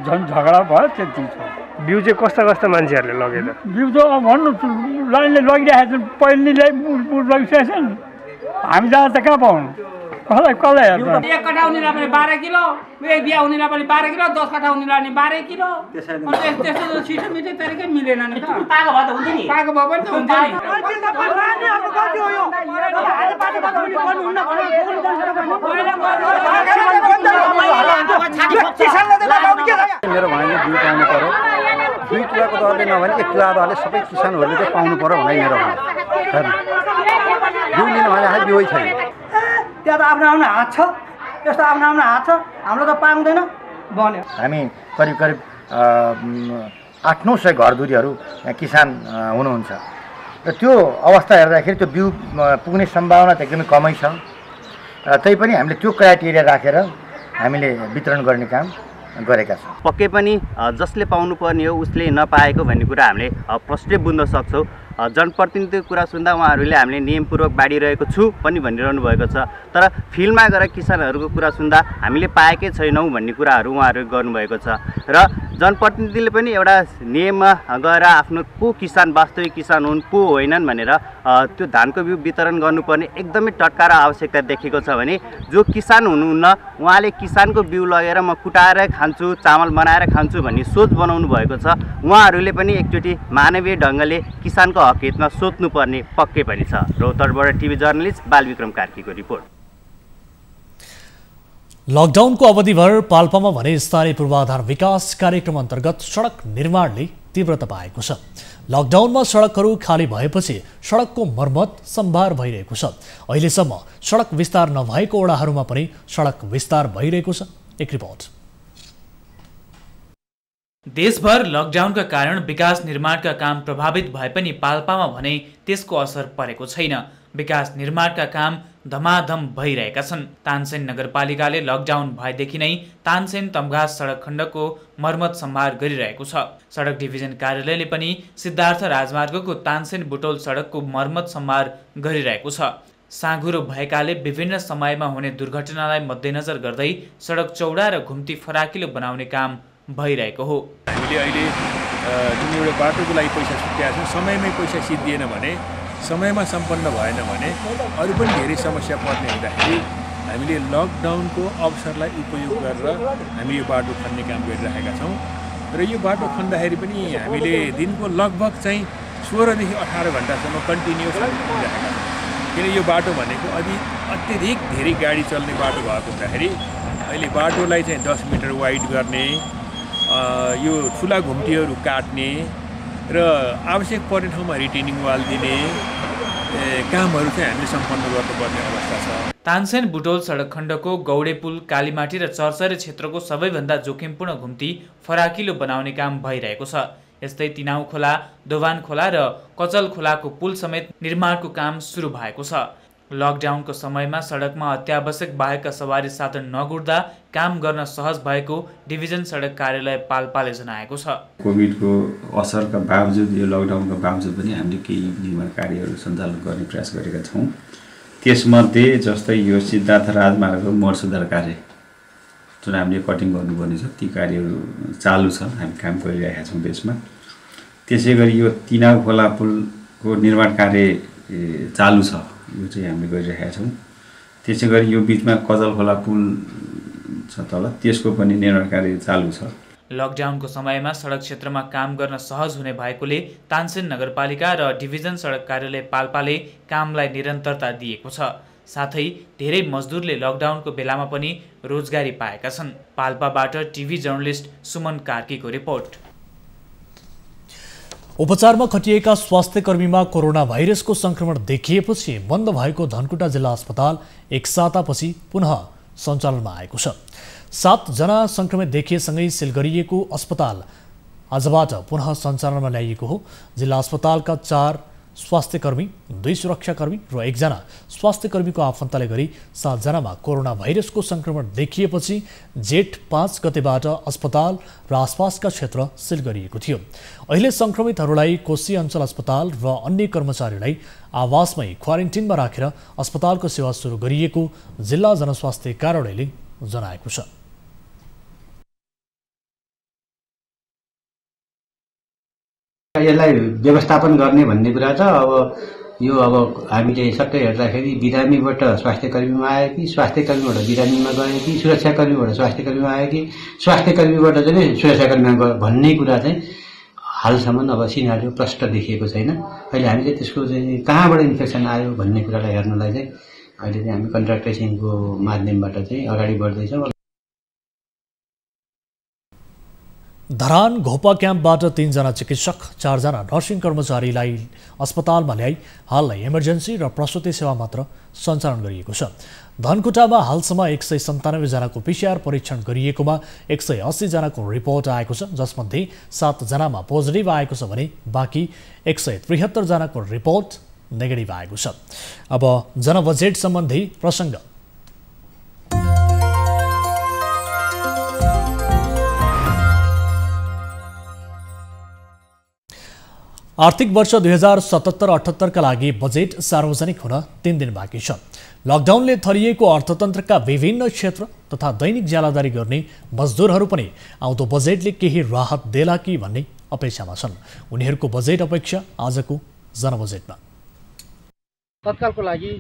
झन् झगडा भयो त्यति छ। बिउ चाहिँ कस्ता कस्ता मान्छेहरूले लगेर बिउ त भन्नु लाइनले लगिरहेको छ, पहिलेलाई लगिसकेको छ नि। हामी जहाँ त कहाँ पाउनु, कसलाई कसलाई हेर्नु। 1 कट्ठा हुनेलाई पनि 12 किलो, 1 बिहा हुनेलाई पनि 12 किलो, 10 कट्ठा हुनेलाई पनि 12 किलो। त्यस्तो छिटो मिठो तरिकै मिलेन नि त। पाएको भए त हुन्थ्यो नि, पाएको भए पनि त हुन्थ्यो नि। मेरो भाइले बिउ पाउनु पर्यो, 2 किलोको दरले नभने 1 किलो दरले सबै किसानहरूले चाहिँ पाउनु पर्यो भने मेरो भाइ बिउ लिनु भने बिउै छैन। त्यहाँ त आफ्नो आफ्नो हात छ, यस्तो आफ्नो आफ्नो हात छ, हाम्रो त पाउँदैन भन्यो। हामी करिब 800-900 घरधुरीहरू किसान हुनुहुन्छ र त्यो अवस्था हेर्दाखेरि त्यो बिउ पुग्ने सम्भावना त एकदमै कमै छ। तै पनि हामीले त्यो क्राइटेरिया राखेर हामीले वितरण गर्ने काम गरेका छौँ। पक्कै पनि जसले पाउनुपर्ने हो उसले नपाएको भन्ने कुरा हामीले प्रष्टै बुझ्न सक्छौँ। जनप्रतिनिधिको कुरा सुन्दा उहाँहरूले हामीले नियमपूर्वक बाँडिरहेको छु पनि भनिरहनु भएको छ। तर फिल्डमा गएर किसानहरूको कुरा सुन्दा हामीले पाएकै छैनौँ भन्ने कुराहरू उहाँहरू गर्नुभएको छ। र जनप्रतिनिधिले पनि एउटा नियममा गएर आफ्नो को किसान वास्तविक किसान हुन् को होइनन् भनेर त्यो धानको बिउ वितरण गर्नुपर्ने एकदमै टट्का र आवश्यकता देखेको छ भने जो किसान हुनुहुन्न उहाँले किसानको बिउ लगेर म कुटाएर खान्छु चामल बनाएर खान्छु भन्ने सोच बनाउनु भएको छ। उहाँहरूले पनि एकचोटि मानवीय ढङ्गले किसानको हक हितमा सोच्नुपर्ने पक्कै पनि छ। रौतहटबाट टिभी जर्नलिस्ट बालविक्रम कार्कीको रिपोर्ट। लकडाउनको अवधिभर पाल्पामा भने स्थानीय पूर्वाधार विकास कार्यक्रम अन्तर्गत सडक निर्माणले तीव्रता पाएको छ। लकडाउनमा सडकहरू खाली भएपछि सडकको मर्मत सम्भार भइरहेको छ। अहिलेसम्म सडक विस्तार नभएको वडाहरूमा पनि सडक विस्तार भइरहेको छ। एक रिपोर्ट। देशभर लकडाउनका कारण विकास निर्माणका काम प्रभावित भए पनि पाल्पामा भने त्यसको असर परेको छैन। विकास निर्माणका काम धमाधम भइरहेका छन्। तानसेन नगरपालिकाले लकडाउन भएदेखि नै तानसेन तम्घास सडक खण्डको मर्मत सम्भार गरिरहेको छ। सडक डिभिजन कार्यालयले पनि सिद्धार्थ राजमार्गको तानसेन बुटोल सडकको मर्मत सम्भार गरिरहेको छ। साँघुरो भएकाले विभिन्न समयमा हुने दुर्घटनालाई मध्यनजर गर्दै सडक चौडा र घुम्ती फराकिलो बनाउने काम भइरहेको हो। हामीले अहिले जुन एउटा बाटोको लागि पैसा छुट्याएको छौँ, समयमै पैसा सिद्धिएन भने, समयमा सम्पन्न भएन भने अरू पनि धेरै समस्या पर्ने हुँदाखेरि हामीले लकडाउनको अवसरलाई उपयोग गरेर हामी यो बाटो खन्ने काम गरिरहेका छौँ। र यो बाटो खन्दाखेरि पनि हामीले दिनको लगभग चाहिँ 16 देखि 18 घन्टासम्म कन्टिन्युस खनिरहेका छौँ। किन यो बाटो भनेको अत्यधिक धेरै गाडी चल्ने बाटो भएको हुँदाखेरि अहिले बाटोलाई चाहिँ 10 मिटर वाइड गर्ने, यो ठुला घुम्टीहरू काट्ने र आवश्यक पर्ने ठाउँमा रिटेनिङ वाल दिने कामहरू चाहिँ हामीले सम्पन्न गर्नुपर्ने अवस्था छ। तानसेन बुटोल सडक खण्डको गौडे पुल, कालीमाटी र चर्चरे क्षेत्रको सबैभन्दा जोखिमपूर्ण घुम्ती फराकिलो बनाउने काम भइरहेको छ। यस्तै तिनाउ खोला, दोभान खोला र कचल खोलाको पुल समेत निर्माणको काम सुरु भएको छ। लकडाउनको समयमा सडकमा अत्यावश्यक बाहेकका सवारी साधन नगुड्दा काम गर्न सहज भएको डिभिजन सडक कार्यालय पाल्पाले जनाएको छ। कोभिडको असरका बावजुद, यो लकडाउनका बावजुद पनि हामीले केही निर्माण कार्यहरू सञ्चालन गर्ने प्रयास गरेका छौँ। त्यसमध्ये जस्तै यो सिद्धार्थ राजमार्गको मोड सुधार कार्य जुन हामीले कटिङ गर्नुपर्ने छ, ती कार्यहरू चालु छ, हामी काम गरिरहेका छौँ बेसमा। त्यसै गरी यो तिनाउ खोला पुलको निर्माण कार्य चालु छ, यो चाहिँ हामीले गरिरहेका छौँ। त्यसै गरी यो बिचमा कजल खोला पुल छ तल, त्यसको पनि निर्माण कार्य चालु छ। लकडाउनको समयमा सडक क्षेत्रमा काम गर्न सहज हुने भएकोले तानसेन नगरपालिका र डिभिजन सडक कार्यालय पाल्पाले कामलाई निरन्तरता दिएको छ। साथै धेरै मजदुरले लकडाउनको बेलामा पनि रोजगारी पाएका छन्। पाल्पाबाट टिभी जर्नलिस्ट सुमन कार्कीको रिपोर्ट। उपचारमा खटिएका स्वास्थ्यकर्मीमा कोरोना भाइरसको संक्रमण देखिएपछि बन्द भएको धनकुटा जिल्ला अस्पताल एक सातापछि पुनः सञ्चालनमा आएको छ। 7 जना संक्रमित देखिएसँगै सिल गरिएको अस्पताल आजबाट पुनः सञ्चालनमा ल्याइएको हो। जिल्ला अस्पतालका 4 स्वास्थ्यकर्मी, 2 सुरक्षाकर्मी र 1 जना स्वास्थ्यकर्मीको आफन्तले गरी 7 जनामा कोरोना भाइरसको संक्रमण देखिएपछि जेठ 5 गतेबाट अस्पताल र आसपासका क्षेत्र सिल गरिएको थियो। अहिले संक्रमितहरूलाई कोशी अञ्चल अस्पताल र अन्य कर्मचारीलाई आवासमै क्वारेन्टिनमा राखेर अस्पतालको सेवा सुरु गरिएको जिल्ला जनस्वास्थ्य कार्यालयले जनाएको छ। यसलाई व्यवस्थापन गर्ने भन्ने कुरा छ। अब हामीले सट्टै हेर्दाखेरि बिरामीबाट स्वास्थ्यकर्मीमा आयो कि, स्वास्थ्यकर्मीबाट बिरामीमा गयो कि, सुरक्षाकर्मीबाट स्वास्थ्यकर्मीमा आयो कि, स्वास्थ्यकर्मीबाट चाहिँ सुरक्षाकर्मीमा गयो भन्ने कुरा चाहिँ हालसम्म अब सिनारियो प्रष्ट देखिएको छैन। अहिले हामीले त्यसको चाहिँ कहाँबाट इन्फेक्सन आयो भन्ने कुरालाई हेर्नलाई चाहिँ अहिले चाहिँ हामी कन्ट्याक्ट ट्रेसिङको माध्यमबाट चाहिँ अगाडि बढ्दैछौँ। धरान घोपा क्याम्पबाट 3 जना चिकित्सक, 4 जना नर्सिङ कर्मचारीलाई अस्पतालमा ल्याई हाललाई इमर्जेन्सी र प्रसुति सेवा मात्र सञ्चालन गरिएको छ। धनकुटामा हालसम्म 197 जनाको PCR परीक्षण गरिएकोमा 180 जनाको रिपोर्ट आएको छ, जसमध्ये 7 जनामा पोजिटिभ आएको छ भने बाँकी 173 जनाको रिपोर्ट नेगेटिभ आएको छ। अब जनबजेट सम्बन्धी प्रसङ्ग। आर्थिक वर्ष 2077-78 का लागि बजेट सार्वजनिक हुन 3 दिन बाँकी छ। लकडाउनले थरिएको अर्थतन्त्रका विभिन्न क्षेत्र तथा दैनिक ज्यालादारी गर्ने मजदुरहरू पनि आउँदो बजेटले केही राहत देला कि भन्ने अपेक्षामा छन्। उनीहरूको बजेट अपेक्षा आजको जनबजेटमा तत्कालको लागि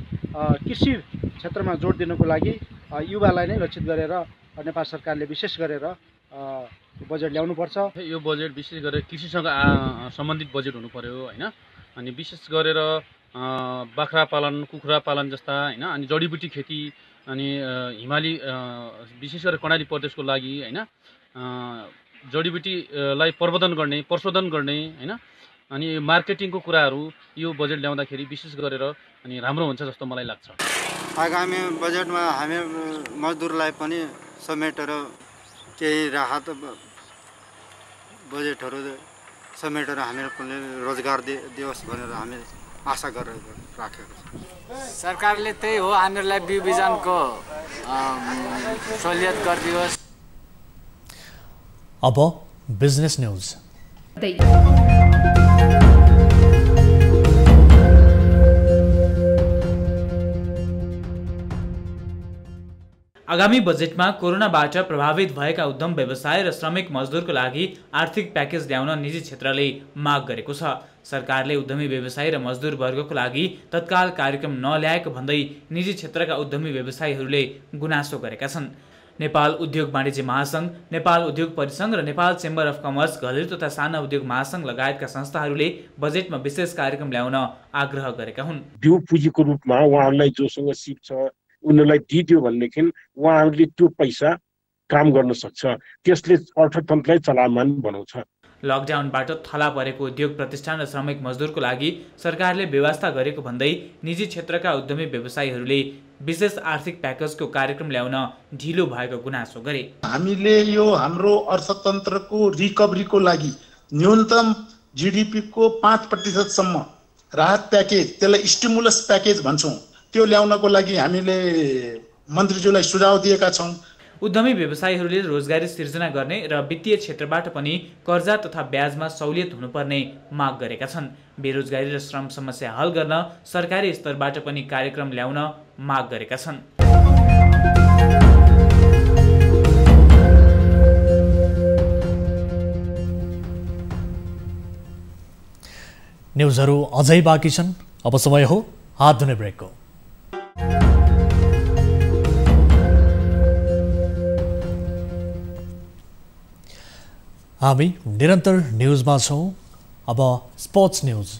कृषि क्षेत्रमा जोड दिनको लागि युवालाई नै लक्षित गरेर नेपाल सरकारले विशेष गरेर बजेट ल्याउनुपर्छ। यो बजेट विशेष गरेर कृषिसँग सम्बन्धित बजेट हुनु पर्यो हैन। अनि विशेष गरेर बाख्रा पालन, कुखुरा पालन जस्ता हैन, अनि जडीबुटी खेती, अनि हिमाली विशेष गरेर कर्णाली प्रदेशको लागि हैन जडीबुटीलाई प्रशोधन गर्ने हैन, अनि मार्केटिङको कुराहरू यो बजेट ल्याउँदाखेरि विशेष गरेर अनि राम्रो हुन्छ जस्तो मलाई लाग्छ। आगामी बजेटमा हामी मजदुरलाई पनि समेटेर केही राहत बजेटहरू समेटेर हामीलाई रोजगार दियोस् भनेर हामी आशा गरेर राखेको छ। सरकारले त्यही हो, हामीहरूलाई बिउ बिजनको सहुलियत गरिदियोस्। अब बिजनेस न्यूज। आगामी बजेटमा कोरोनाबाट प्रभावित भएका उद्यम व्यवसाय र श्रमिक मजदुरको लागि आर्थिक प्याकेज ल्याउन निजी क्षेत्रले माग गरेको छ। सरकारले उद्यमी व्यवसाय र मजदुर वर्गको लागि तत्काल कार्यक्रम नल्याएको भन्दै निजी क्षेत्रका उद्यमी व्यवसायीहरूले गुनासो गरेका छन्। नेपाल उद्योग वाणिज्य महासंघ, नेपाल उद्योग परिसंघ र नेपाल चेम्बर अफ कमर्स, घरेलु तथा साना उद्योग महासंघ लगायतका संस्थाहरूले बजेटमा विशेष कार्यक्रम ल्याउन आग्रह गरेका हुन्। बिउ पुँजीको रूपमा उहाँहरूलाई जोसँग सिप छ उनीहरूलाई दिइदियो भनेदेखि उहाँहरूले त्यो पैसा काम गर्न सक्छ, त्यसले अर्थतन्त्रलाई चलायमान बनाउँछ। लकडाउनबाट थला परेको उद्योग प्रतिष्ठान र श्रमिक मजदुरको लागि सरकारले व्यवस्था गरेको भन्दै निजी क्षेत्रका उद्यमी व्यवसायीहरूले विशेष आर्थिक प्याकेजको कार्यक्रम ल्याउन ढिलो भएको गुनासो गरे। हामीले यो हाम्रो अर्थतन्त्रको रिकभरीको लागि न्यूनतम जीडीपी को 5% सम्म राहत प्याकेज, त्यसलाई स्टिमुलस प्याकेज भन्छौँ, त्यो ल्याउनको लागि हामीले मन्त्रीज्यूलाई सुझाव दिएका छौँ। उद्यमी व्यवसायीहरूले रोजगारी सिर्जना गर्ने र वित्तीय क्षेत्रबाट पनि कर्जा तथा ब्याजमा सहुलियत हुनुपर्ने माग गरेका छन्। बेरोजगारी र श्रम समस्या हल गर्न सरकारी स्तरबाट पनि कार्यक्रम ल्याउन माग गरेका छन्। न्युजहरू अझै बाँकी छन्, अब समय हो हात धुने ब्रेकको। हामी निरन्तर न्युजमा छौँ। अब sports news.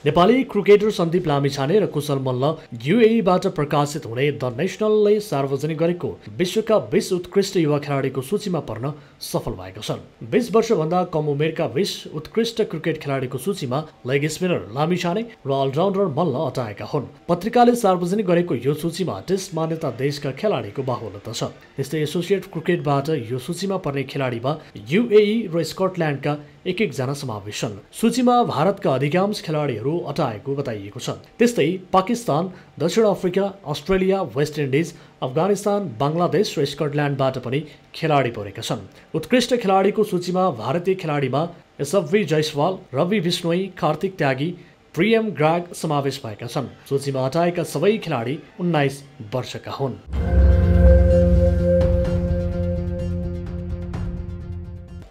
Nepali cricketer Sandeep Lamichhane र कुशल मल्ल युएईबाट प्रकाशित हुने द नेसनलले सार्वजनिक गरेको विश्वका 20 उत्कृष्ट युवा खेलाडीको सूचीमा पर्न सफल भएका छन्। 20 वर्षभन्दा कम उमेरका 20 उत्कृष्ट क्रिकेट खेलाडीको सूचीमा लेग स्पिनर लामिछाने र अलराउन्डर मल्ल अटाएका हुन्। पत्रिकाले सार्वजनिक गरेको यो सूचीमा टेस्ट मान्यता देशका खेलाडीको बाहुल्यता छ। त्यस्तै एसोसिएट क्रिकेटबाट यो सूचीमा पर्ने खेलाडीमा युएई र स्कटल्यान्डका एक जना समावेश छन्। सूचीमा भारतका अधिकांश खेलाडीहरू अटाएको बताइएको छ। त्यस्तै पाकिस्तान, दक्षिण Africa, Australia, West Indies, Afghanistan, Bangladesh र स्कटल्यान्डबाट पनि खेलाडी परेका छन्। उत्कृष्ट खेलाडीको सूचीमा भारतीय खेलाडीमा एसएफभी जयसवाल, रवि बिश्नोई, कार्तिक त्यागी, प्रियम ग्राग समावेश भएका छन्। सूचीमा हटाएका सबै खेलाडी 19 वर्षका हुन्।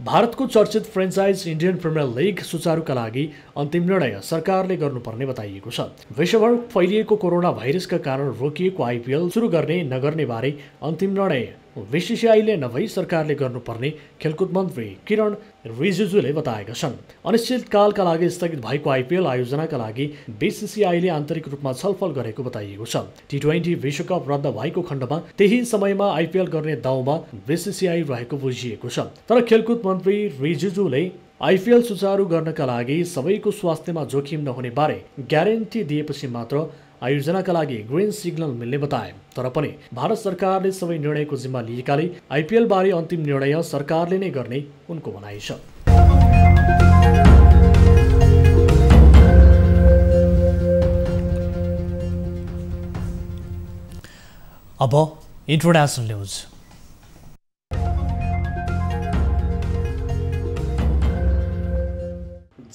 भारतको चर्चित फ्रेन्चाइज इन्डियन प्रिमियर लिग सुचारुका लागि अन्तिम निर्णय सरकारले गर्नुपर्ने बताइएको छ। विश्वभर फैलिएको कोरोना भाइरसका कारण रोकिएको आइपिएल सुरु गर्ने नगर्ने बारे अन्तिम निर्णय बीसीसीआईले नभई सरकारले गर्नुपर्ने खेलकुद मन्त्री किरण रिजिजुले बताएका छन्। अनिश्चितकालका लागि स्थगित भएको आइपिएल आयोजनाका लागि बीसीसीआईले आन्तरिक रूपमा छलफल गरेको बताइएको छ। टी20 विश्वकप रद्द भएको खण्डमा त्यही समयमा आइपिएल गर्ने दाउमा बीसीसीआई रहेको बुझिएको छ। तर खेलकुद मन्त्री रिजिजुले आइपिएल सुचारू गर्नका लागि सबैको स्वास्थ्यमा जोखिम नहुने बारे ग्यारेन्टी दिएपछि मात्र आयोजनाका लागि ग्रीन सिग्नल मिल्ने बताए। तर पनि भारत सरकारले सबै निर्णयको जिम्मा लिएकाले आइपिएल बारे अन्तिम निर्णय सरकारले नै गर्ने उनको भनाइ छ। अब इन्टरनेसनल न्युज।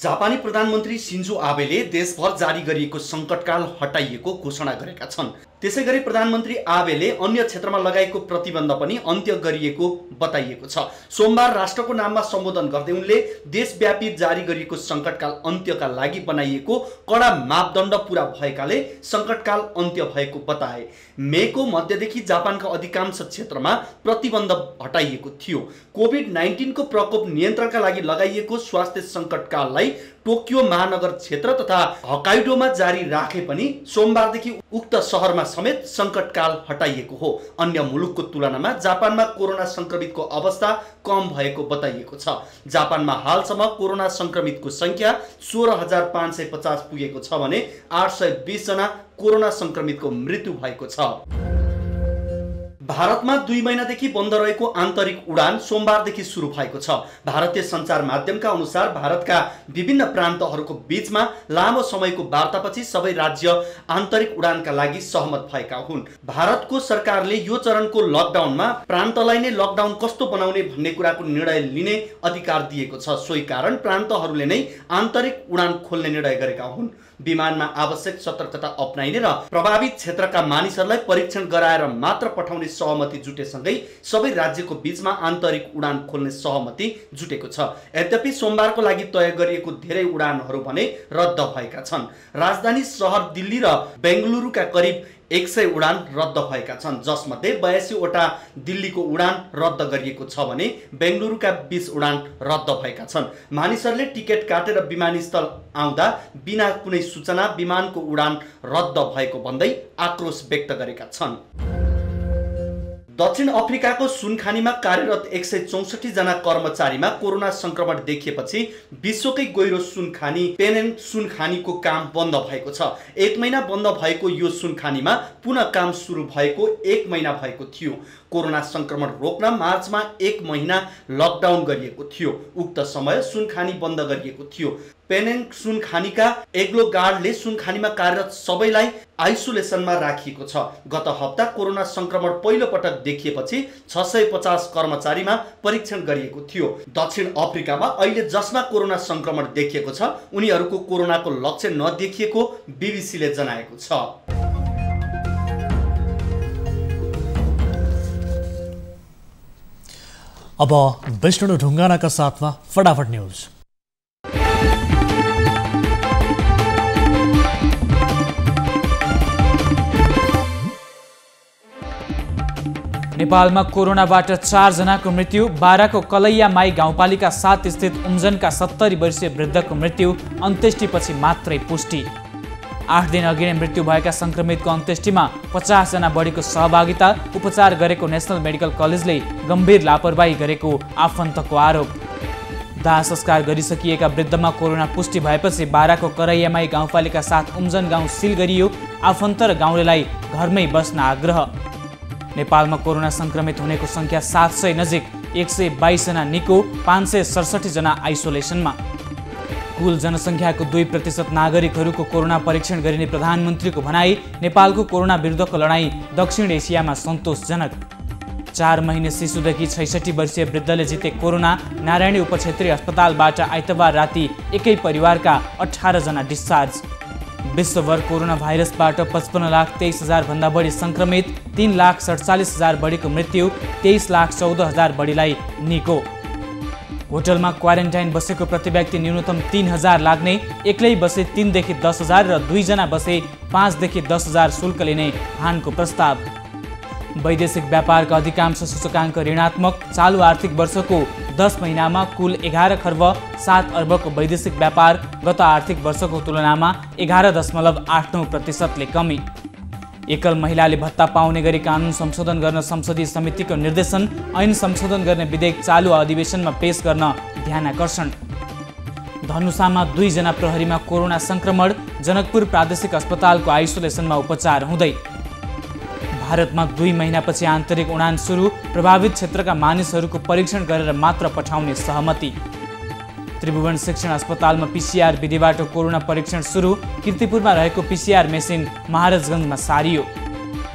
जापानी प्रधानमन्त्री सिन्जो आबेले देशभर जारी गरिएको सङ्कटकाल हटाइएको घोषणा गरेका छन्। त्यसैगरी प्रधानमन्त्री आबेले अन्य क्षेत्रमा लगाएको प्रतिबन्ध पनि अन्त्य गरिएको बताइएको छ। सोमबार राष्ट्रको नाममा सम्बोधन गर्दै उनले देशव्यापी जारी गरिएको सङ्कटकाल अन्त्यका लागि बनाइएको कडा मापदण्ड पूरा भएकाले सङ्कटकाल अन्त्य भएको बताए। मेको मध्यदेखि जापानका अधिकांश क्षेत्रमा प्रतिबन्ध हटाइएको थियो। कोभिड-19 को प्रकोप नियन्त्रणका लागि लगाइएको स्वास्थ्य सङ्कटकाललाई टोकियो महानगर क्षेत्र तथा हकाइडोमा जारी राखे पनि सोमबारदेखि उक्त शहरमा समेत सङ्कटकाल हटाइएको हो। अन्य मुलुकको तुलनामा जापानमा कोरोना संक्रमितको अवस्था कम भएको बताइएको छ। जापानमा हालसम्म कोरोना संक्रमितको संख्या 16,550 पुगेको छ भने 820 जना कोरोना संक्रमितको मृत्यु भएको छ। भारतमा 2 महिनादेखि बन्द रहेको आन्तरिक उडान सोमबारदेखि सुरु भएको छ। भारतीय सञ्चार माध्यमका अनुसार भारतका विभिन्न प्रान्तहरूको बीचमा लामो समयको वार्तापछि सबै राज्य आन्तरिक उडानका लागि सहमत भएका हुन्। भारतको सरकारले यो चरणको लकडाउनमा प्रान्तलाई नै लकडाउन कस्तो बनाउने भन्ने कुराको निर्णय लिने अधिकार दिएको छ। सोही कारण प्रान्तहरूले नै आन्तरिक उडान खोल्ने निर्णय गरेका हुन्। विमानमा आवश्यक सतर्कता अपनाइने र प्रभावित क्षेत्रका मानिसहरूलाई परीक्षण गराएर मात्र पठाउने सहमति जुटेसँगै सबै राज्यको बीचमा आन्तरिक उडान खोल्ने सहमति जुटेको छ। यद्यपि सोमबारको लागि तय गरिएको धेरै उडानहरू भने रद्द भएका छन्। राजधानी सहर दिल्ली र बेंगलुरुका करिब 100 उडान रद्द भएका छन्, जसमध्ये 82 वटा दिल्लीको उडान रद्द गरिएको छ भने बेंगलुरुका 20 उडान रद्द भएका छन्। मानिसहरूले टिकट काटेर विमानस्थल आउँदा बिना कुनै सूचना विमानको उडान रद्द भएको भन्दै आक्रोश व्यक्त गरेका छन्। दक्षिण अफ्रिकाको सुनखानीमा कार्यरत 164 जना कर्मचारीमा कोरोना संक्रमण देखिएपछि विश्वकै गहिरो सुनखानी पेनेङ सुनखानीको काम बन्द भएको छ। 1 महिना बन्द भएको यो सुनखानीमा पुनः काम सुरु भएको 1 महिना भएको थियो। कोरोना संक्रमण रोक्न मार्चमा 1 महिना लकडाउन गरिएको थियो। उक्त समय सुनखानी बन्द गरिएको थियो। पेनेङ सुनखानीका एग्लो गार्डले सुनखानीमा कार्यरत सबैलाई आइसोलेसनमा राखिएको छ। गत हप्ता कोरोना संक्रमण पहिलो पटक देखिएपछि 650 कर्मचारीमा परीक्षण गरिएको थियो। दक्षिण अफ्रिकामा अहिले जसमा कोरोना संक्रमण देखिएको छ उनीहरूको कोरोनाको लक्षण नदेखिएको बीबीसीले जनाएको छ। अब विष्णु ढुङ्गानाका साथमा फटाफट न्यूज। नेपालमा कोरोनाबाट 4 जनाको मृत्यु। बाराको कलैया माई गाउँपालिका 7 स्थित उम्जनका 70 वर्षीय वृद्धको मृत्यु अन्त्येष्टिपछि मात्रै पुष्टि। 8 दिन अघि नै मृत्यु भएका संक्रमितको अन्त्येष्टिमा 50 जना बढीको सहभागिता। उपचार गरेको नेशनल मेडिकल कलेजले गम्भीर लापरवाही गरेको आफन्तको आरोप। दाह संस्कार गरिसकिएका वृद्धमा कोरोना पुष्टि भएपछि बाराको करैयामाई गाउँपालिका 7 उम्जन गाउँ सिल गरियो। आफन्त र गाउँलेलाई घरमै बस्न आग्रह। नेपालमा कोरोना संक्रमित हुनेको संख्या 700 नजिक, 122 जना निको, 567 जना आइसोलेसनमा। कुल जनसङ्ख्याको 2% नागरिकहरूको कोरोना परीक्षण गरिने प्रधानमन्त्रीको भनाई। नेपालको कोरोना विरुद्धको लडाईँ दक्षिण एसियामा सन्तोषजनक। 4 महिने शिशुदेखि 66 वर्षीय वृद्धले जिते कोरोना। नारायणी उपक्षेत्रीय अस्पतालबाट आइतबार राति एकै परिवारका 18 जना डिस्चार्ज। विश्वभर कोरोना भाइरसबाट 55,23,000 भन्दा बढी संक्रमित, 3,47,000 बढीको मृत्यु, 23,14,000 बढीलाई निको। होटलमा क्वारेन्टाइन बसेको प्रति व्यक्ति न्यूनतम 3,000 लाग्ने। एक्लै बसे 3 देखि 10,000 र 2 जना बसे 5 देखि 10,000 शुल्क लिने हानको प्रस्ताव। वैदेशिक व्यापारका अधिकांश सूचकाङ्क ऋणात्मक। चालु आर्थिक वर्षको 10 महिनामा कुल 11 खर्ब 7 अर्बको वैदेशिक व्यापार गत आर्थिक वर्षको तुलनामा 11.89%ले कमी। एकल महिलाले भत्ता पाउने गरी कानुन संशोधन गर्न संसदीय समितिको निर्देशन। ऐन संशोधन गर्ने विधेयक चालु अधिवेशनमा पेश गर्न ध्यानाकर्षण। धनुषामा 2 जना प्रहरीमा कोरोना संक्रमण। जनकपुर प्रादेशिक अस्पतालको आइसोलेसनमा उपचार हुँदै। भारतमा 2 महिनापछि आन्तरिक उडान सुरु। प्रभावित क्षेत्रका मानिसहरूको परीक्षण गरेर मात्र पठाउने सहमति। त्रिभुवन शिक्षण अस्पतालमा पीसीआर विधिबाट कोरोना परीक्षण सुरु। कीर्तिपुरमा रहेको पीसीआर मेसिन महाराजगञ्जमा सारियो।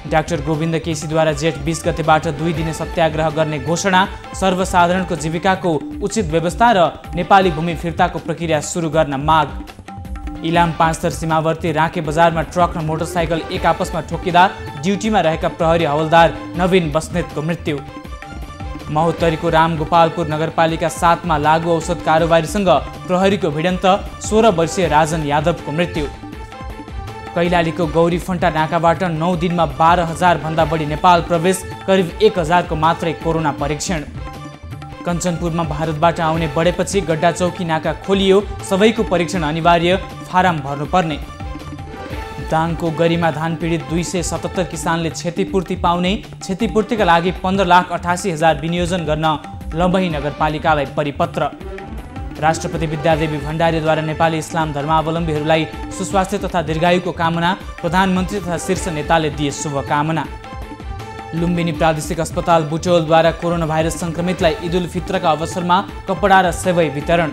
डाक्टर गोविन्द केसीद्वारा जेठ 20 गतेबाट 2 दिने सत्याग्रह गर्ने घोषणा, सर्वसाधारणको जीविकाको उचित व्यवस्था र नेपाली भूमि फिर्ताको प्रक्रिया सुरु गर्न माग। इलाम 5 थर सीमावर्ती राँके बजारमा ट्रक र मोटरसाइकल एक आपसमा ठोकिँदा ड्युटीमा रहेका प्रहरी हवलदार नवीन बस्नेतको मृत्यु। महोत्तरीको रामगोपालपुर नगरपालिका 7 मा लागु औषध कारोबारीसँग प्रहरीको भिडन्त, 16 वर्षीय राजन यादवको मृत्यु। कैलालीको गौरी फन्टा नाकाबाट 9 दिनमा 12,000 भन्दा बढी नेपाल प्रवेश, करिब 1,000 को मात्रै कोरोना परीक्षण। कञ्चनपुरमा भारतबाट आउने बढेपछि गड्डा चौकी नाका खोलियो, सबैको परीक्षण अनिवार्य, फारम भर्नुपर्ने। दाङको गरिमा धान पीडित 277 किसानले क्षतिपूर्ति पाउने, क्षतिपूर्तिका लागि 15,88,000 विनियोजन गर्न लम्बही नगरपालिकालाई परिपत्र। राष्ट्रपति विद्यादेवी भण्डारीद्वारा नेपाली इस्लाम धर्मावलम्बीहरूलाई सुस्वास्थ्य तथा दीर्घायुको कामना, प्रधानमन्त्री तथा शीर्ष नेताले दिए शुभकामना। लुम्बिनी प्रादेशिक अस्पताल बुटोलद्वारा कोरोना भाइरस सङ्क्रमितलाई ईद उल फित्रका अवसरमा कपडा र सेवै वितरण।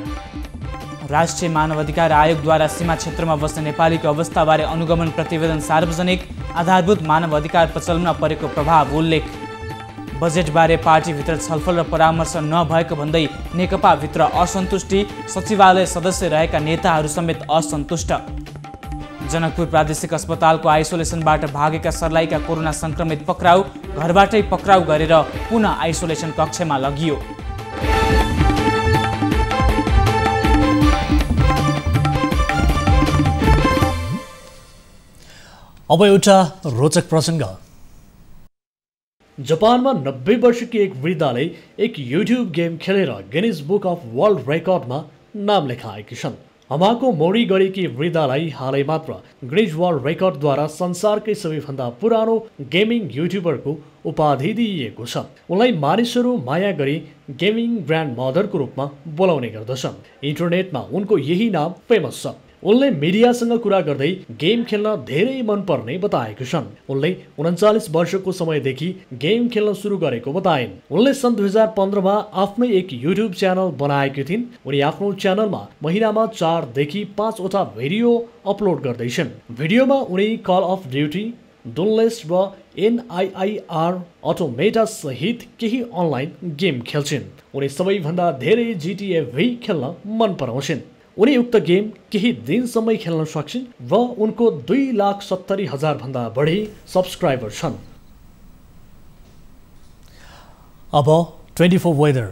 राष्ट्रिय मानवाधिकार आयोगद्वारा सीमा क्षेत्रमा बस्ने नेपालीको अवस्थाबारे अनुगमन प्रतिवेदन सार्वजनिक, आधारभूत मानव अधिकार प्रचलनमा परेको प्रभाव उल्लेख। बजेटबारे पार्टीभित्र छलफल र परामर्श नभएको भन्दै नेकपाभित्र असन्तुष्टि, सचिवालय सदस्य रहेका नेताहरू समेत असन्तुष्ट। जनकपुर प्रादेशिक अस्पतालको आइसोलेसनबाट भागेका सर्लाहीका कोरोना सङ्क्रमित पक्राउ, घरबाटै पक्राउ गरेर पुनः आइसोलेसन कक्षमा लगियो। अब एउटा रोचक प्रसङ्ग। जापानमा 90 वर्षकी एक वृद्धाले एक युट्युब गेम खेलेर गिनिज बुक अफ वर्ल्ड रेकर्डमा नाम लेखाएकी छन्। हमाको मौरी गरेकी वृद्धालाई हालै मात्र गिनिज वर्ल्ड रेकर्डद्वारा संसारकै सबैभन्दा पुरानो गेमिङ युट्युबरको उपाधि दिइएको छ। उनलाई मानिसहरू माया गरी गेमिङ ग्रान्ड मदरको रूपमा बोलाउने गर्दछन्। इन्टरनेटमा उनको यही नाम फेमस छ। उनले मिडियासँग कुरा गर्दै गेम खेल्न धेरै मनपर्ने बताएका छन्। उनले 39 वर्षको समयदेखि गेम खेल्न सुरु गरेको बताइन्। उनले सन् 2015 मा आफ्नै एक युट्युब च्यानल बनाएकी थिइन्। उनी आफ्नो च्यानलमा महिनामा 4 देखि 5 वटा भिडियो अपलोड गर्दैछन्। भिडियोमा उनी कल अफ ड्युटी, डुनलेस र NIIR अटोमेटा सहित केही अनलाइन गेम खेल्छिन्। उनी सबैभन्दा धेरै GTA V खेल्न मन पराउँछिन्। उनी उक्त गेम केही दिनसम्मै खेल्न सक्छिन् र उनको 2,70,000 भन्दा बढी सब्सक्राइबर छन्। अब 24 वेदर।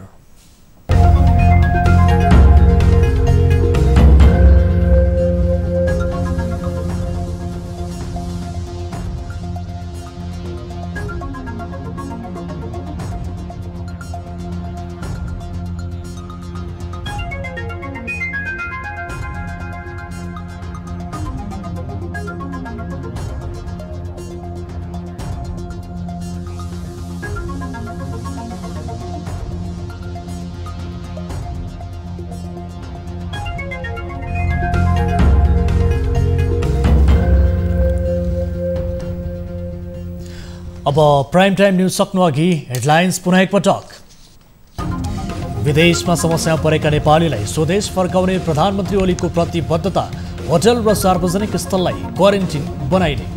अब प्राइम टाइम न्यूज सक्नु अघि हेडलाइन्स पुनः एकपटक। विदेशमा समस्या परेका नेपालीलाई स्वदेश फर्काउने प्रधानमन्त्री ओलीको प्रतिबद्धता, होटल र सार्वजनिक स्थललाई क्वारेन्टिन बनाइने।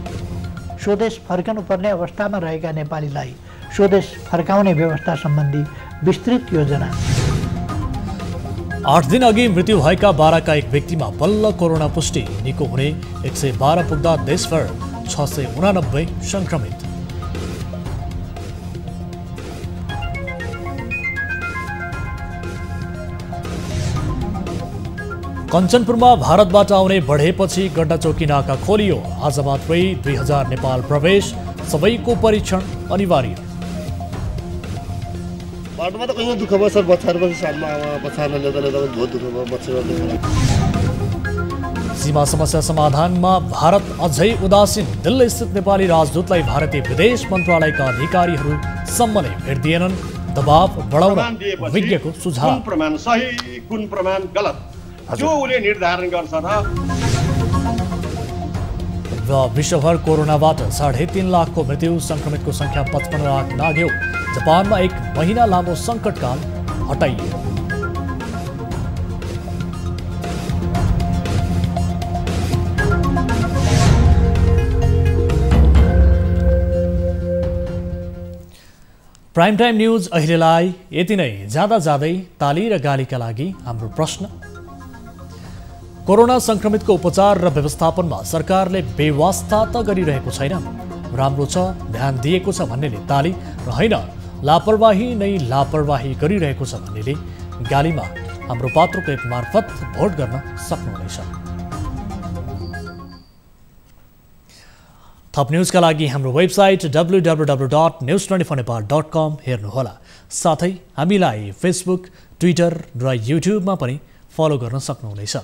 स्वदेश फर्कनुपर्ने अवस्थामा रहेका नेपालीलाई स्वदेश फर्काउने व्यवस्था सम्बन्धी विस्तृत योजना। 8 दिन अघि मृत्यु भएका बाराका एक व्यक्तिमा बल्ल कोरोना पुष्टि, निको हुने 112 पुग्दा देशभर 689 संक्रमित। कञ्चनपुरमा भारतबाट आउने बढेपछि गड्डा चौकी नाका खोलियो, आज मात्रै 2000 नेपाल प्रवेश, सबैको परीक्षण अनिवार्य। बाटोमा त कहिले दुःख भयो सर, बच्चाहरू सालमा बच्चाहरूलाई ल्याउँदा बहुत दुःख भयो बच्चाहरू। सीमा समस्या समाधानमा भारत अझै उदासीन, दिल्ली स्थित नेपाली राजदूतलाई भारतीय विदेश मन्त्रालयका अधिकारीहरू सम्मले भेट दिएनन्, दबाव बढाउन विज्ञको सुझाव। कुन प्रमाण सही कुन प्रमाण गलत जो उले निर्धारण गर्छ र विश्वभर कोरोनाबाट 3.5 लाखको मृत्यु, संक्रमितको संख्या 55 लाख नाग्यो। जापानमा एक महिना लामो सङ्कटकाल हटाइयो। प्राइम टाइम न्यूज अहिलेलाई यति नै। जाँदै ताली र गालीका लागि हाम्रो प्रश्न, कोरोना संक्रमितको उपचार र व्यवस्थापनमा सरकारले बेवास्ता त गरिरहेको छैन, राम्रो छ, ध्यान दिएको छ भन्नेले ताली र होइन लापरवाही नै लापरवाही गरिरहेको छ भन्नेले गालीमा हाम्रो पात्रको एक मार्फत भोट गर्न सक्नुहुनेछ। थप न्यूजका लागि हाम्रो वेबसाइट www.news24nepal.com हेर्नुहोला। साथै हामीलाई फेसबुक, ट्विटर र युट्युबमा पनि फलो गर्न सक्नुहुनेछ।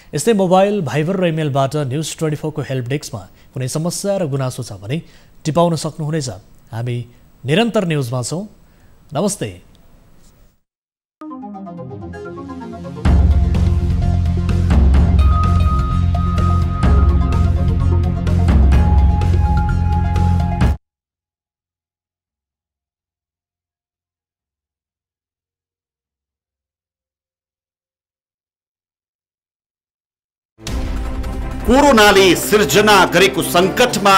यस्तै मोबाइल, भाइबर र इमेलबाट न्युज 24 को हेल्प डेस्कमा कुनै समस्या र गुनासो छ भने टिपाउन सक्नुहुनेछ। हामी निरन्तर न्युजमा छौँ। नमस्ते। कोरोनाले सिर्जना गरेको संकटमा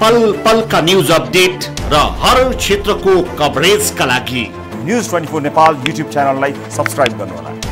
पल पलका न्यूज अपडेट र हर क्षेत्रको कभरेजका लागि न्युज 24 नेपाल युट्युब च्यानललाई सब्स्क्राइब गर्नुहोला।